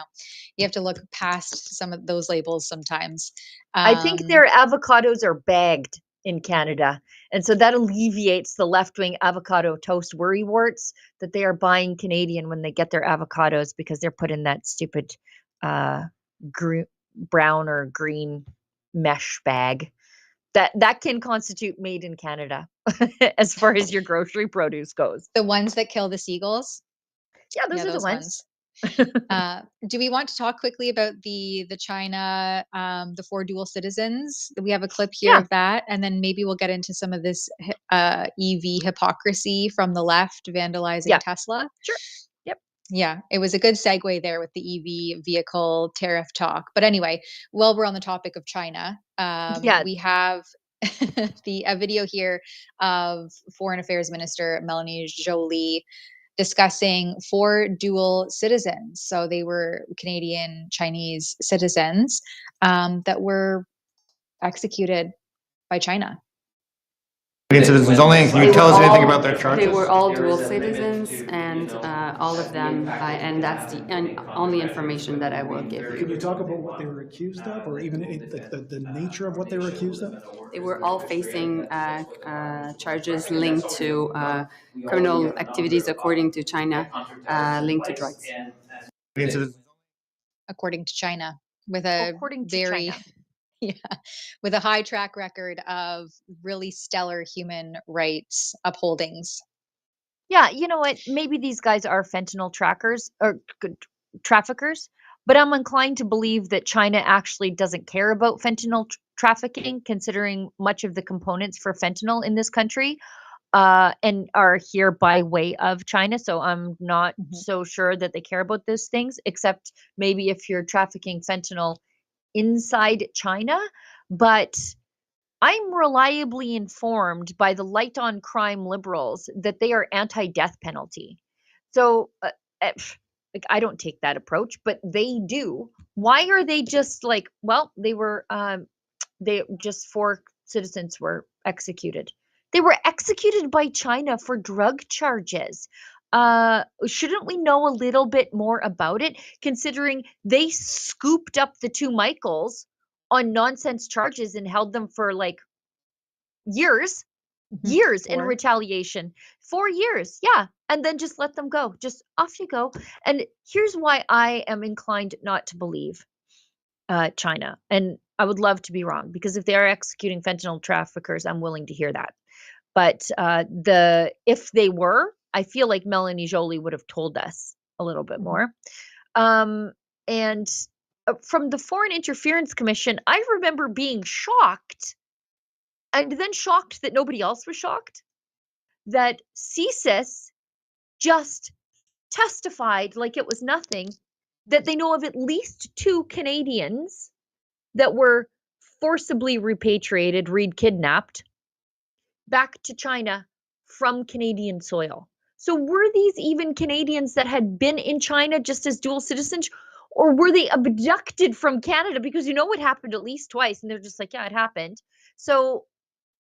have to look past some of those labels sometimes. I think their avocados are bagged in Canada. And so that alleviates the left-wing avocado toast worrywarts that they are buying Canadian when they get their avocados, because they're put in that stupid brown or green mesh bag. That can constitute made in Canada as far as your grocery produce goes. The ones that kill the seagulls? Yeah, those are the ones. Do we want to talk quickly about the China, the 4 dual citizens? We have a clip here of that, and then maybe we'll get into some of this EV hypocrisy from the left vandalizing Tesla. Sure. Yep. Yeah, it was a good segue there with the EV vehicle tariff talk. But anyway, while we're on the topic of China, we have a video here of Foreign Affairs Minister Melanie Joly discussing 4 dual citizens. So they were Canadian Chinese citizens that were executed by China. Citizens only. Can you tell us anything about their charges? They were all dual citizens, and all of them, and that's the only information that I will give you. Can you talk about what they were accused of, or even the nature of what they were accused of? They were all facing charges linked to criminal activities, according to China, linked to drugs. According to China, with a with a high track record of really stellar human rights upholdings. Yeah, you know what? Maybe these guys are fentanyl traffickers, but I'm inclined to believe that China actually doesn't care about fentanyl trafficking, considering much of the components for fentanyl in this country and are here by way of China. So I'm not so sure that they care about those things, except maybe if you're trafficking fentanyl inside China. But I'm reliably informed by the light on crime liberals that they are anti-death penalty. So I don't take that approach, but they do. Why are they just like, well, they just 4 citizens were executed. They were executed by China for drug charges. Shouldn't we know a little bit more about it, considering they scooped up the 2 Michaels on nonsense charges and held them for like years in retaliation? 4 years. Yeah. And then just let them go. Just off you go. And here's why I am inclined not to believe China. And I would love to be wrong, because if they are executing fentanyl traffickers, I'm willing to hear that. But if they were, I feel like Melanie Joly would have told us a little bit more. And from the Foreign Interference Commission, I remember being shocked, and then shocked that nobody else was shocked, that CSIS just testified like it was nothing, that they know of at least 2 Canadians that were forcibly repatriated, kidnapped, back to China from Canadian soil. So were these even Canadians that had been in China just as dual citizens, or were they abducted from Canada? Because you know it happened at least twice, and they're just like, yeah, it happened. So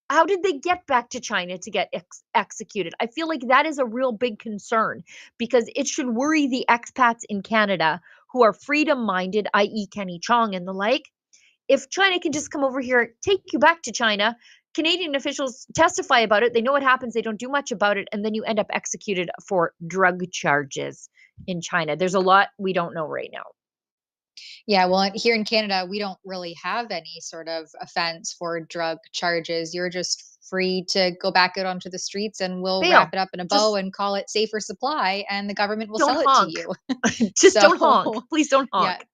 how did they get back to China to get executed? I feel like that is a real big concern, because it should worry the expats in Canada who are freedom-minded, i.e. Kenny Chong and the like. If China can just come over here, take you back to China, Canadian officials testify about it. They know what happens. They don't do much about it. And then you end up executed for drug charges in China. There's a lot we don't know right now. Yeah, well, here in Canada, we don't really have any sort of offense for drug charges. You're just free to go back out onto the streets and we'll Bail. wrap it up in a bow and call it safer supply and the government will Don't sell honk. it to you. Just don't honk. Please don't honk. Yeah,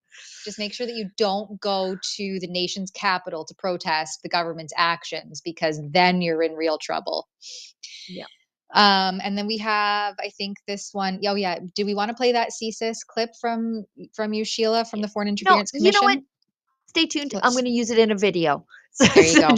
just make sure that you don't go to the nation's capital to protest the government's actions because then you're in real trouble. Yeah. And then we have, I think this one. Oh yeah. Do we want to play that CSIS clip from you, Sheila, from the Foreign Interference Commission? You know what? Stay tuned. I'm going to use it in a video. There you go.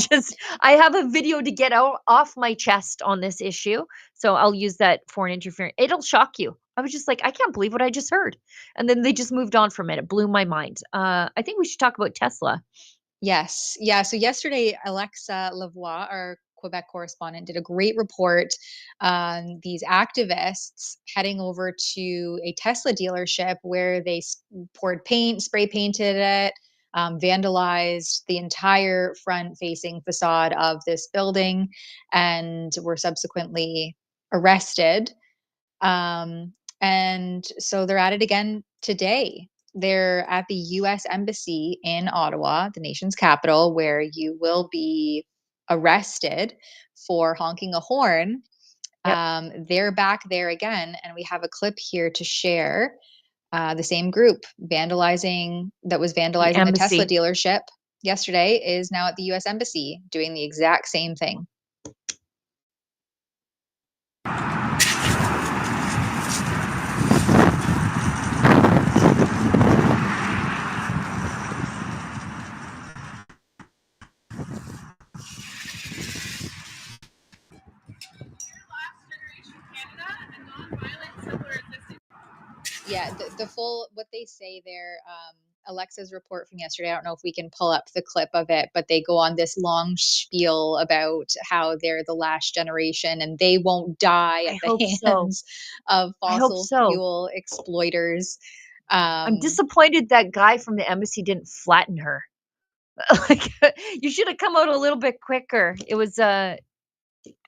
I have a video to get off my chest on this issue. So I'll use that foreign interference. It'll shock you. I was just like, I can't believe what I just heard. And then they just moved on from it. It blew my mind. I think we should talk about Tesla. Yes. Yeah. So yesterday, Alexa Lavoie, our Quebec correspondent, did a great report on these activists heading over to a Tesla dealership where they poured paint, spray painted it, vandalized the entire front-facing facade of this building, and were subsequently arrested. And so they're at it again today. They're at the U.S. Embassy in Ottawa, the nation's capital, where you will be arrested for honking a horn. Yep. They're back there again, and we have a clip here to share. The same group that was vandalizing the Tesla dealership yesterday is now at the U.S. Embassy doing the exact same thing. Yeah, the full, what they say there, Alexa's report from yesterday, I don't know if we can pull up the clip of it, but they go on this long spiel about how they're the last generation and they won't die at the hands of fossil fuel exploiters. I'm disappointed that guy from the embassy didn't flatten her. Like, you should have come out a little bit quicker. It was a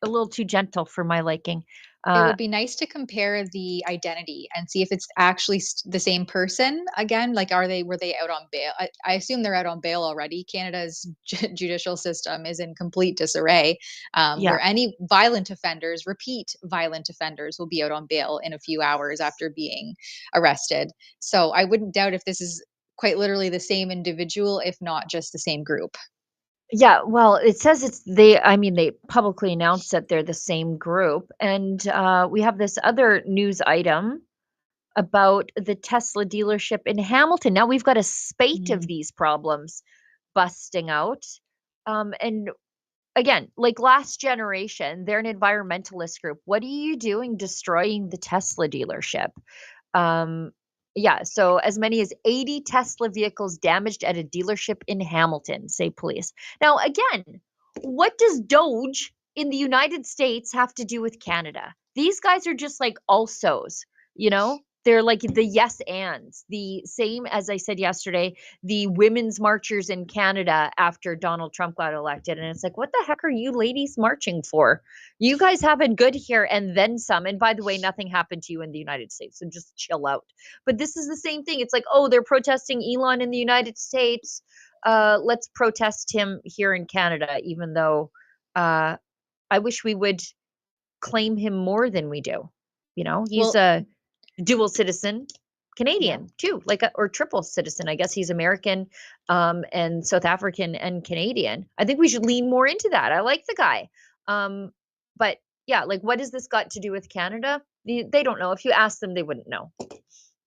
little too gentle for my liking. It would be nice to compare the identity and see if it's actually the same person again. Like, were they out on bail? I assume they're out on bail already. Canada's judicial system is in complete disarray, where any repeat violent offenders will be out on bail in a few hours after being arrested. So I wouldn't doubt if this is quite literally the same individual, if not just the same group. Yeah, well, it says they publicly announced that they're the same group. And we have this other news item about the Tesla dealership in Hamilton. Now we've got a spate of these problems busting out. And again, like last generation, they're an environmentalist group. What are you doing destroying the Tesla dealership? Yeah, so as many as 80 Tesla vehicles damaged at a dealership in Hamilton, say police. Now, again, what does Doge in the United States have to do with Canada? These guys are just like alsos, They're like the yes ands, the same as I said yesterday, the women's marchers in Canada after Donald Trump got elected. And it's like, what the heck are you ladies marching for? You guys have it good here and then some. And by the way, nothing happened to you in the United States. So just chill out. But this is the same thing. It's like, oh, they're protesting Elon in the United States. Let's protest him here in Canada, even though I wish we would claim him more than we do. He's a dual citizen Canadian too, or triple citizen. I guess he's American, and South African and Canadian. I think we should lean more into that. I like the guy. But yeah, like, what has this got to do with Canada? They don't know. If you ask them, they wouldn't know.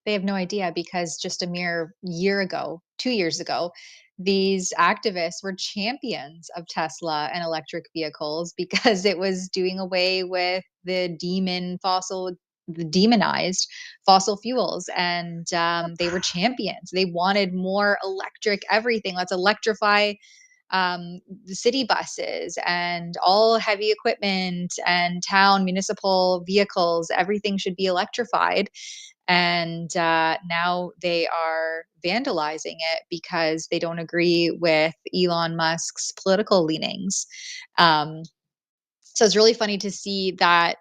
They have no idea because just a mere 2 years ago, these activists were champions of Tesla and electric vehicles because it was doing away with the demonized fossil fuels, and they were champions. They wanted more electric everything. Let's electrify the city buses and all heavy equipment and town municipal vehicles. Everything should be electrified. And now they are vandalizing it because they don't agree with Elon Musk's political leanings. So it's really funny to see that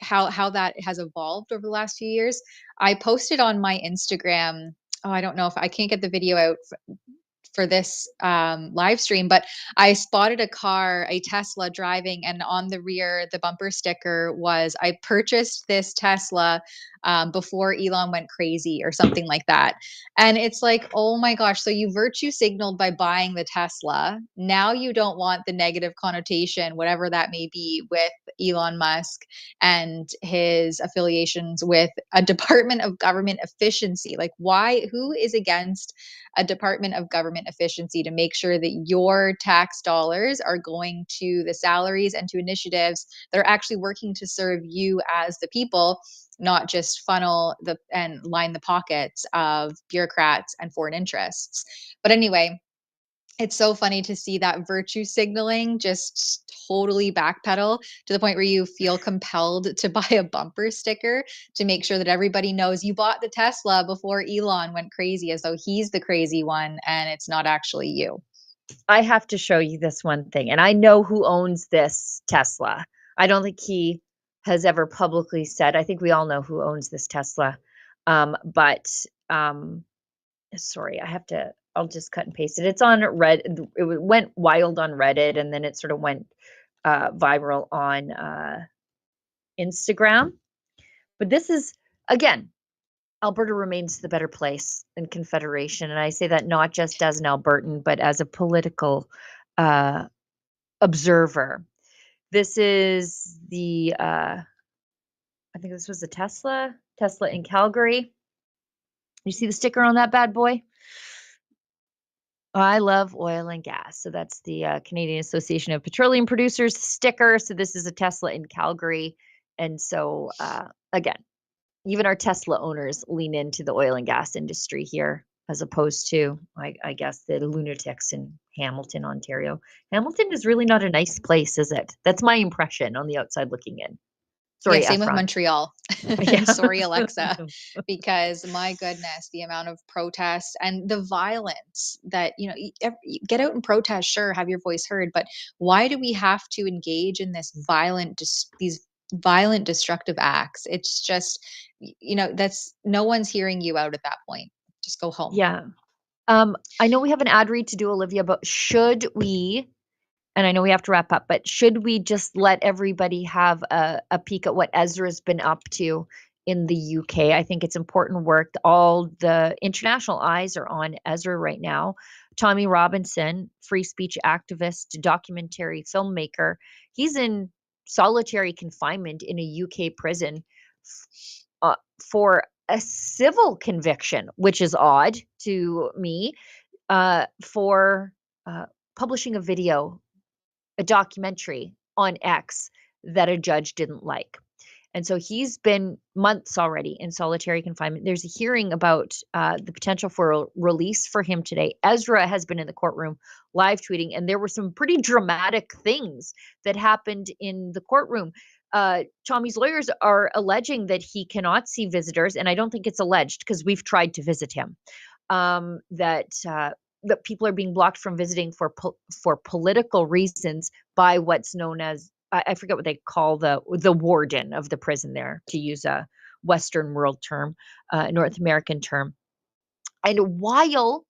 how that has evolved over the last few years. I posted on my Instagram. Oh, I don't know if I can't get the video out for this live stream, but I spotted a Tesla driving, and on the rear, the bumper sticker was, "I purchased this Tesla before Elon went crazy," or something like that. And it's like, oh my gosh, so you virtue signaled by buying the Tesla. Now you don't want the negative connotation, whatever that may be, with Elon Musk and his affiliations with a Department of Government Efficiency. Like, why? Who is against a Department of Government Efficiency to make sure that your tax dollars are going to the salaries and to initiatives that are actually working to serve you as the people, not just funnel and line the pockets of bureaucrats and foreign interests? But anyway, it's so funny to see that virtue signaling just totally backpedal to the point where you feel compelled to buy a bumper sticker to make sure that everybody knows you bought the Tesla before Elon went crazy, as though he's the crazy one and it's not actually you. I have to show you this one thing, and I know who owns this Tesla. I don't think he has ever publicly said. I think we all know who owns this Tesla. Sorry, I'll just cut and paste it. It's on Reddit. It went wild on Reddit, and then it sort of went viral on Instagram. But this is, again, Alberta remains the better place in Confederation. And I say that not just as an Albertan, but as a political observer. This is I think this was a Tesla in Calgary. You see the sticker on that bad boy? I love oil and gas. So that's the Canadian Association of Petroleum Producers sticker. So this is a Tesla in Calgary. And so, again, even our Tesla owners lean into the oil and gas industry here, as opposed to, I guess, the lunatics in Hamilton, Ontario. Hamilton is really not a nice place, is it? That's my impression on the outside looking in. Sorry, yeah, same with Montreal. Sorry, Alexa, because my goodness, the amount of protests and the violence that, get out and protest, sure, have your voice heard, but why do we have to engage in these violent, destructive acts? It's just, that's, no one's hearing you out at that point. Just go home. Yeah. I know we have an ad read to do, Olivia, but should we, and I know we have to wrap up, but should we just let everybody have a peek at what Ezra's been up to in the UK? I think it's important work. All the international eyes are on Ezra right now. Tommy Robinson, free speech activist, documentary filmmaker. He's in solitary confinement in a UK prison for a civil conviction, which is odd to me, for publishing a documentary on X that a judge didn't like. And so he's been months already in solitary confinement. There's a hearing about the potential for a release for him today. Ezra has been in the courtroom live tweeting, and there were some pretty dramatic things that happened in the courtroom. Tommy's lawyers are alleging that he cannot see visitors, and I don't think it's alleged because we've tried to visit him, that people are being blocked from visiting for political reasons by what's known as, I forget what they call the warden of the prison there, to use a Western world term, North American term. And while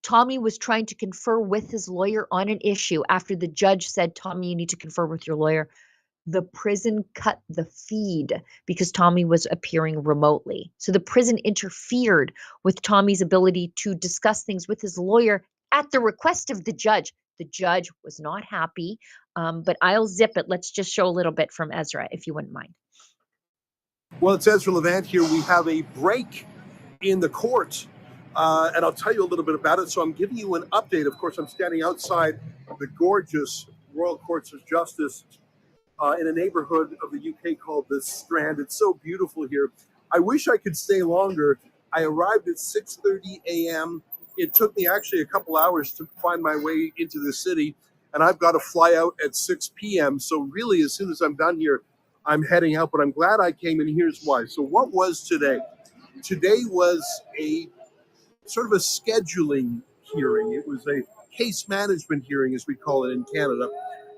Tommy was trying to confer with his lawyer on an issue, after the judge said, Tommy, you need to confer with your lawyer, the prison cut the feed because Tommy was appearing remotely. So the prison interfered with Tommy's ability to discuss things with his lawyer at the request of the judge. The judge was not happy, but I'll zip it. Let's just show a little bit from Ezra, if you wouldn't mind. Well, it's Ezra Levant here. We have a break in the court, and I'll tell you a little bit about it. So I'm giving you an update. Of course, I'm standing outside the gorgeous Royal Courts of Justice in a neighborhood of the UK called the Strand. It's so beautiful here. I wish I could stay longer. I arrived at 6:30 a.m. It took me actually a couple hours to find my way into the city, and I've got to fly out at 6 p.m. So really, as soon as I'm done here, I'm heading out, but I'm glad I came, and here's why. So what was today? Today was a sort of a scheduling hearing. It was a case management hearing, as we call it in Canada,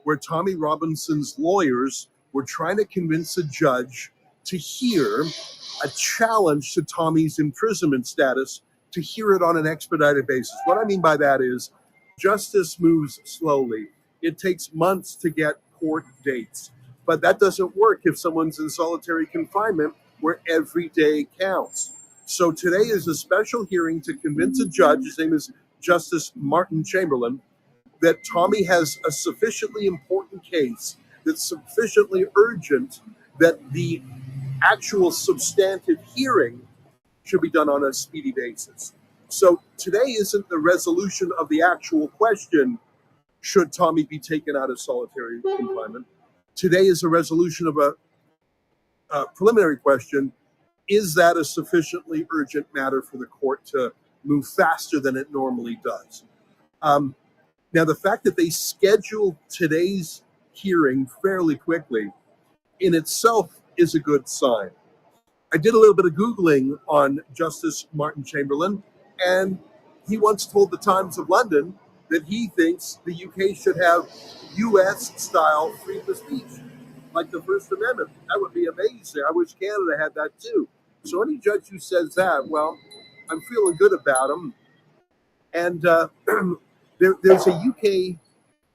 where Tommy Robinson's lawyers were trying to convince a judge to hear a challenge to Tommy's imprisonment status, to hear it on an expedited basis. What I mean by that is justice moves slowly. It takes months to get court dates, but that doesn't work if someone's in solitary confinement where every day counts. So today is a special hearing to convince a judge, his name is Justice Martin Chamberlain, that Tommy has a sufficiently important case that's sufficiently urgent that the actual substantive hearing should be done on a speedy basis. So today isn't the resolution of the actual question, should Tommy be taken out of solitary confinement? Today is a resolution of a preliminary question. Is that a sufficiently urgent matter for the court to move faster than it normally does? Now, the fact that they scheduled today's hearing fairly quickly in itself is a good sign. I did a little bit of Googling on Justice Martin Chamberlain, and he once told the Times of London that he thinks the UK should have US-style freedom of speech, like the First Amendment. That would be amazing. I wish Canada had that too. So any judge who says that, well, I'm feeling good about him. And there's a UK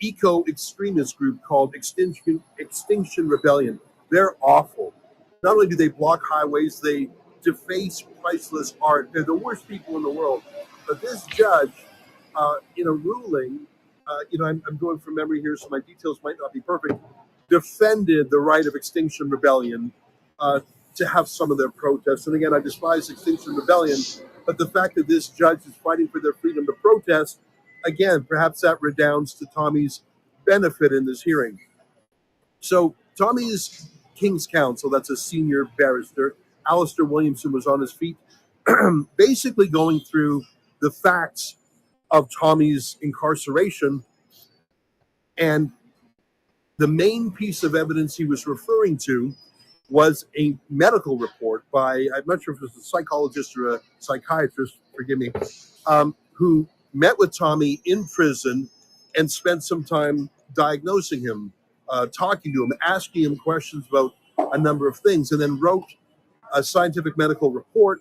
eco-extremist group called Extinction Rebellion. They're awful. Not only do they block highways, they deface priceless art. They're the worst people in the world. But this judge, in a ruling, I'm going from memory here, so my details might not be perfect, defended the right of Extinction Rebellion to have some of their protests. And again, I despise Extinction Rebellion, but the fact that this judge is fighting for their freedom to protest, again, perhaps that redounds to Tommy's benefit in this hearing. So Tommy's King's Counsel, that's a senior barrister, Alistair Williamson, was on his feet, basically going through the facts of Tommy's incarceration. And the main piece of evidence he was referring to was a medical report by, I'm not sure if it was a psychologist or a psychiatrist, forgive me, who met with Tommy in prison and spent some time diagnosing him, talking to him, asking him questions about a number of things, and then wrote a scientific medical report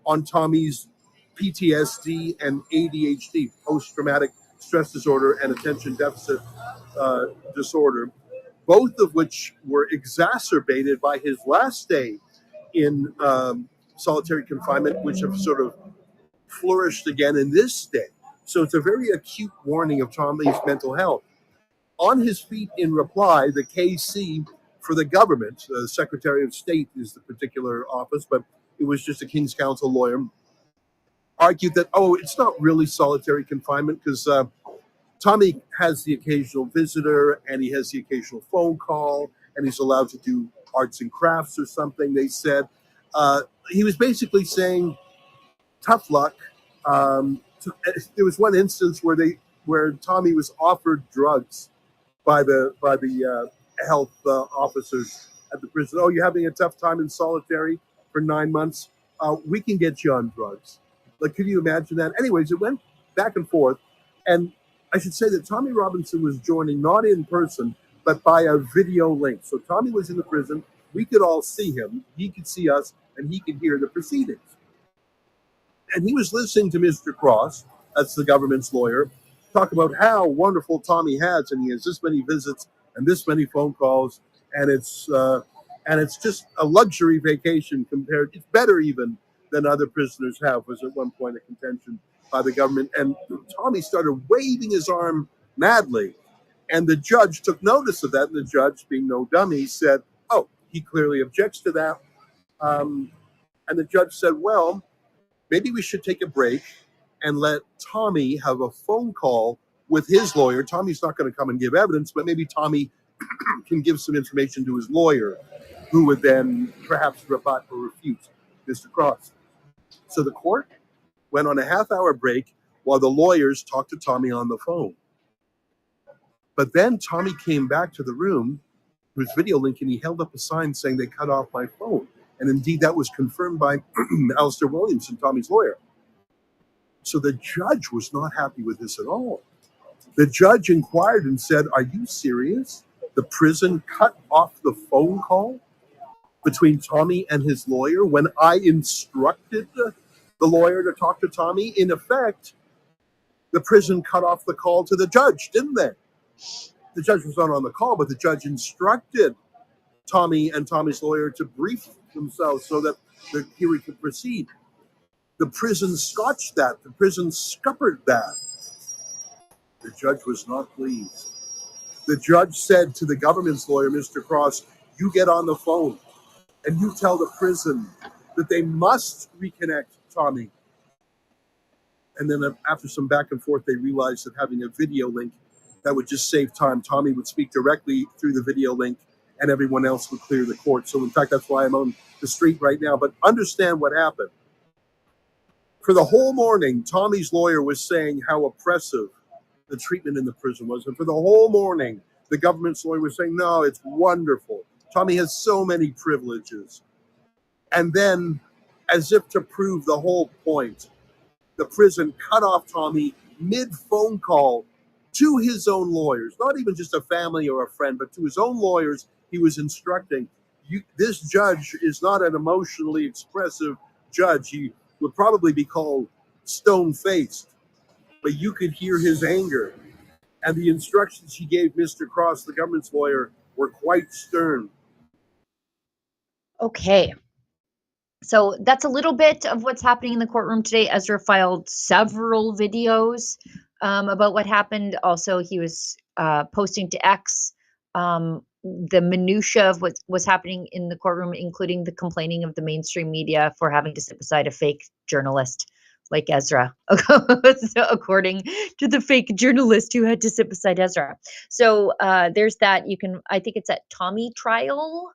on Tommy's PTSD and ADHD, post-traumatic stress disorder and attention deficit disorder, both of which were exacerbated by his last stay in solitary confinement, which have sort of flourished again in this stay. So it's a very acute warning of Tommy's mental health. On his feet in reply, the KC for the government, the Secretary of State is the particular office, but it was just a King's Counsel lawyer, argued that, it's not really solitary confinement because Tommy has the occasional visitor and he has the occasional phone call and he's allowed to do arts and crafts or something, they said. He was basically saying, tough luck. There was one instance where Tommy was offered drugs by the health officers at the prison. Oh, you're having a tough time in solitary for 9 months? We can get you on drugs. Like, could you imagine that? Anyways, it went back and forth. And I should say that Tommy Robinson was joining not in person, but by a video link. So Tommy was in the prison. We could all see him. He could see us, and he could hear the proceedings. And he was listening to Mr. Cross, that's the government's lawyer, talk about how wonderful Tommy has, and he has this many visits and this many phone calls, and it's just a luxury vacation compared. It's better even than other prisoners have, was at one point a contention by the government. And Tommy started waving his arm madly, and the judge took notice of that. And the judge, being no dummy, said, "Oh, he clearly objects to that." And the judge said, "Well, maybe we should take a break and let Tommy have a phone call with his lawyer." Tommy's not going to come and give evidence, but maybe Tommy can give some information to his lawyer, who would then perhaps rebut or refute Mr. Cross. So the court went on a half-hour break while the lawyers talked to Tommy on the phone. But then Tommy came back to the room was video link, and he held up a sign saying they cut off my phone. And indeed, that was confirmed by Alistair Williamson, Tommy's lawyer. So the judge was not happy with this at all. The judge inquired and said, "Are you serious? The prison cut off the phone call between Tommy and his lawyer when I instructed the lawyer to talk to Tommy?" In effect, the prison cut off the call to the judge, didn't they? The judge was not on the call, but the judge instructed Tommy and Tommy's lawyer to brief themselves so that the hearing could proceed. The prison scotched that. The prison scuppered that. The judge was not pleased. The judge said to the government's lawyer, Mr. Cross, "You get on the phone and you tell the prison that they must reconnect Tommy." And then after some back and forth, they realized that having a video link, that would just save time. Tommy would speak directly through the video link and everyone else would clear the court. So in fact, that's why I'm on the street right now. But understand what happened. For the whole morning, Tommy's lawyer was saying how oppressive the treatment in the prison was. And for the whole morning, the government's lawyer was saying, no, it's wonderful. Tommy has so many privileges. And then, as if to prove the whole point, the prison cut off Tommy mid-phone call to his own lawyers, not even just a family or a friend, but to his own lawyers. He was instructing, this judge is not an emotionally expressive judge. He would probably be called stone-faced, but you could hear his anger. And the instructions he gave Mr. Cross, the government's lawyer, were quite stern. Okay. So that's a little bit of what's happening in the courtroom today. Ezra filed several videos about what happened. Also, he was posting to X the minutia of what was happening in the courtroom, including the complaining of the mainstream media for having to sit beside a fake journalist like Ezra, according to the fake journalist who had to sit beside Ezra. So there's that. You can, I think it's at TommyTrial.com.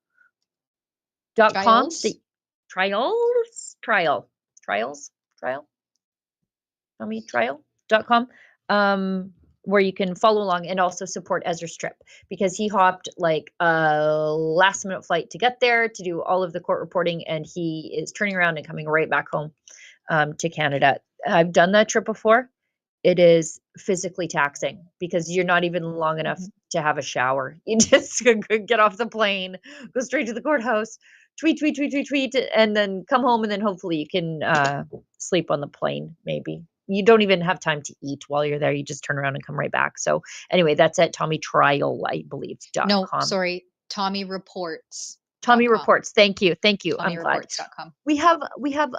TommyTrial.com, where you can follow along and also support Ezra Strip, because he hopped like a last minute flight to get there to do all of the court reporting, and he is turning around and coming right back home to Canada. I've done that trip before. It is physically taxing because you're not even long enough to have a shower. You just get off the plane, go straight to the courthouse, tweet, and then come home, and then hopefully you can sleep on the plane, maybe. You don't even have time to eat while you're there. You just turn around and come right back. So anyway, that's at TommyTrial, I believe, .com. No, sorry, Tommy Reports. Tommy Reports. Thank you. I'm glad. TommyReports.com. We have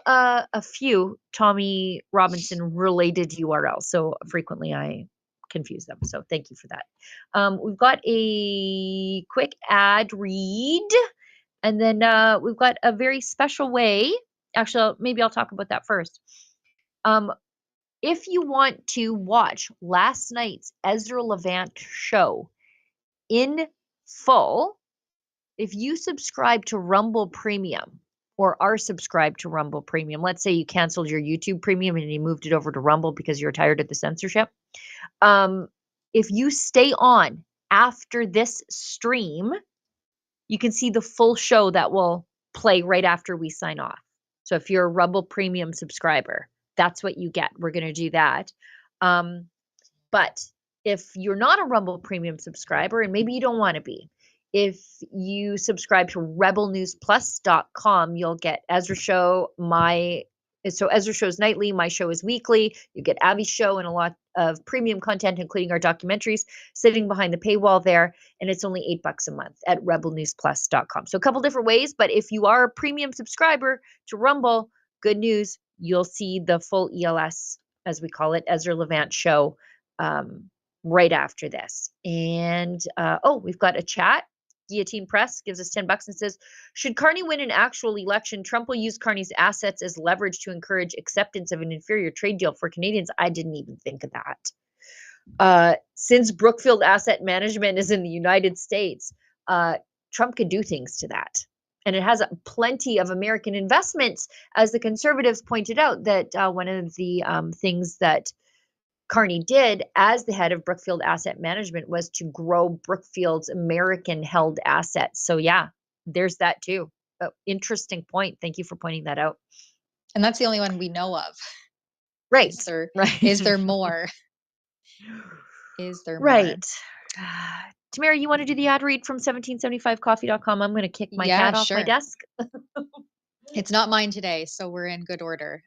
a few Tommy Robinson related URLs, so frequently I confuse them. So thank you for that. We've got a quick ad read, and then we've got a very special way. Actually, maybe I'll talk about that first. If you want to watch last night's Ezra Levant show in full, if you subscribe to Rumble Premium or are subscribed to Rumble Premium, let's say you canceled your YouTube Premium and you moved it over to Rumble because you're tired of the censorship. If you stay on after this stream, you can see the full show that will play right after we sign off. So if you're a Rumble Premium subscriber, that's what you get. We're going to do that. But if you're not a Rumble Premium subscriber, and maybe you don't want to be, if you subscribe to rebelnewsplus.com, you'll get Ezra Show, so Ezra Show's nightly, my show is weekly. You get Abby's show and a lot of premium content, including our documentaries, sitting behind the paywall there. And it's only $8 a month at rebelnewsplus.com. So a couple different ways, but if you are a premium subscriber to Rumble, good news, you'll see the full ELS, as we call it, Ezra Levant show right after this. And we've got a chat. Guillotine Press gives us $10 and says, should Carney win an actual election, Trump will use Carney's assets as leverage to encourage acceptance of an inferior trade deal for Canadians. I didn't even think of that. Since Brookfield Asset Management is in the United States, Trump could do things to that. And it has plenty of American investments, as the Conservatives pointed out, that one of the things that Carney did as the head of Brookfield Asset Management was to grow Brookfield's American-held assets. So yeah, there's that too. Interesting point. Thank you for pointing that out. And that's the only one we know of. Right. Is there more? Is there more? Right. Tamara, you want to do the ad read from 1775coffee.com? I'm going to kick my cat off my desk. It's not mine today, so we're in good order.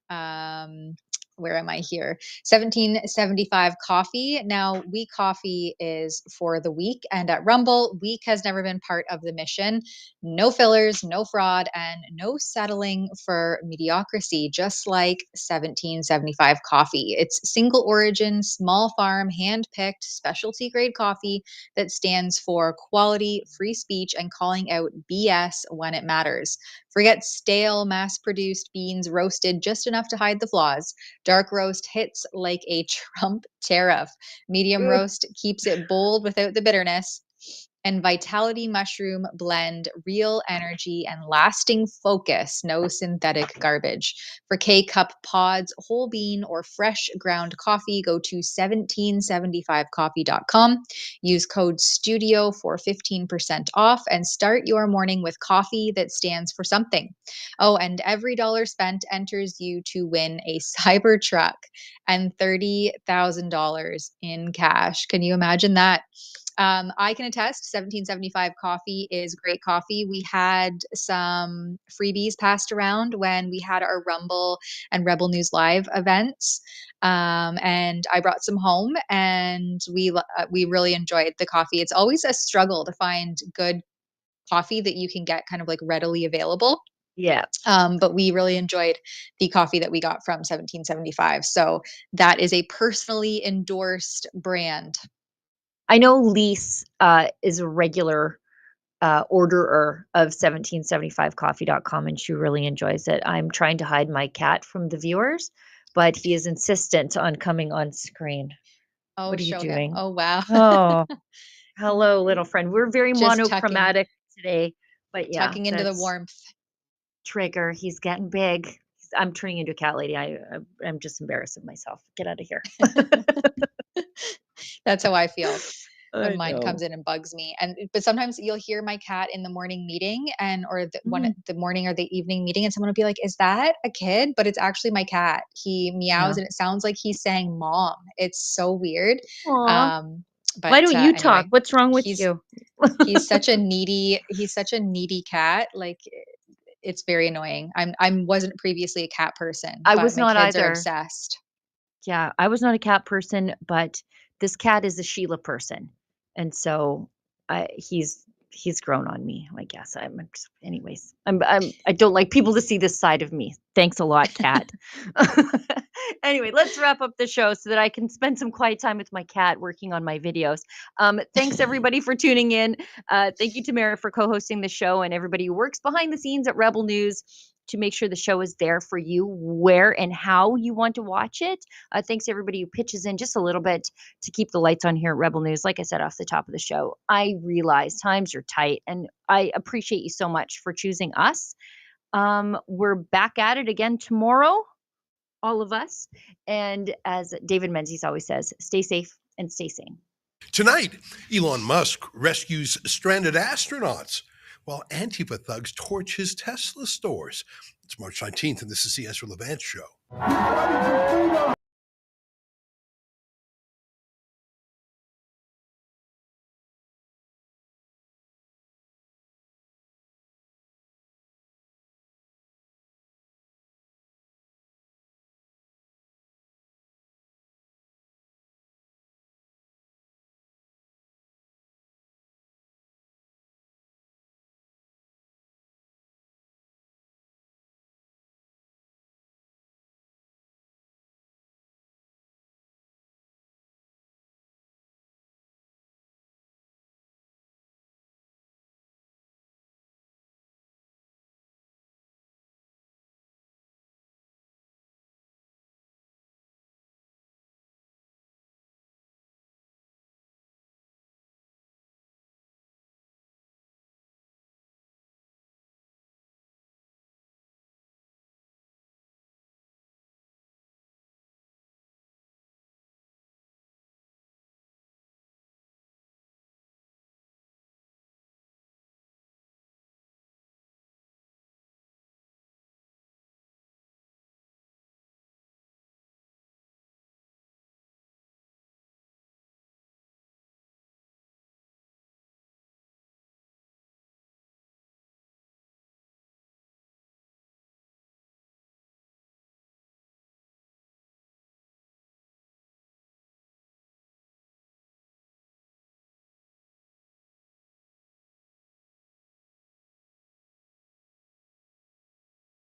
Where am I here? 1775 Coffee. Now, Week Coffee is for the week, and at Rumble, week has never been part of the mission. No fillers, no fraud, and no settling for mediocrity, just like 1775 Coffee. It's single origin, small farm, hand-picked, specialty grade coffee that stands for quality, free speech, and calling out BS when it matters. Forget stale, mass-produced beans roasted just enough to hide the flaws. Dark roast hits like a Trump tariff. Medium roast keeps it bold without the bitterness. And Vitality Mushroom blend, real energy and lasting focus, no synthetic garbage. For K-Cup pods, whole bean, or fresh ground coffee, go to 1775coffee.com. Use code STUDIO for 15% off and start your morning with coffee that stands for something. Oh, and every dollar spent enters you to win a Cybertruck and $30,000 in cash. Can you imagine that? I can attest 1775 Coffee is great coffee. We had some freebies passed around when we had our Rumble and Rebel News Live events. And I brought some home, and we really enjoyed the coffee. It's always a struggle to find good coffee that you can get kind of like readily available. Yeah. But we really enjoyed the coffee that we got from 1775. So that is a personally endorsed brand. I know Lise is a regular orderer of 1775coffee.com, and she really enjoys it. I'm trying to hide my cat from the viewers, but he is insistent on coming on screen. Oh, what are you doing? Oh, wow. Oh, hello, little friend. We're very Just monochromatic today, but yeah. Tucking into the warmth. Trigger. He's getting big. I'm turning into a cat lady. I'm just embarrassed of myself. Get out of here. That's how I feel when mine comes in and bugs me. But sometimes you'll hear my cat in the morning meeting or the morning or the evening meeting, and someone will be like, "Is that a kid?" But it's actually my cat. He meows and it sounds like he's saying "mom." It's so weird. But why don't you talk? Anyway, What's wrong with you? He's such a needy cat. Like, it's very annoying. I wasn't previously a cat person. I was not kids either. Are obsessed. Yeah, I was not a cat person, but this cat is a Sheila person, and so he's grown on me. I guess anyways. I don't like people to see this side of me. Thanks a lot, cat. Anyway, let's wrap up the show so that I can spend some quiet time with my cat working on my videos. Thanks everybody for tuning in. Thank you, Tamara, for co-hosting the show, and everybody who works behind the scenes at Rebel News to make sure the show is there for you where and how you want to watch it. Thanks to everybody who pitches in just a little bit to keep the lights on here at Rebel News. Like I said off the top of the show, I realize times are tight, and I appreciate you so much for choosing us. We're back at it again tomorrow, all of us. And as David Menzies always says, stay safe and stay sane. Tonight, Elon Musk rescues stranded astronauts while Antifa thugs torch his Tesla stores. It's March 19th, and this is the Ezra Levant Show.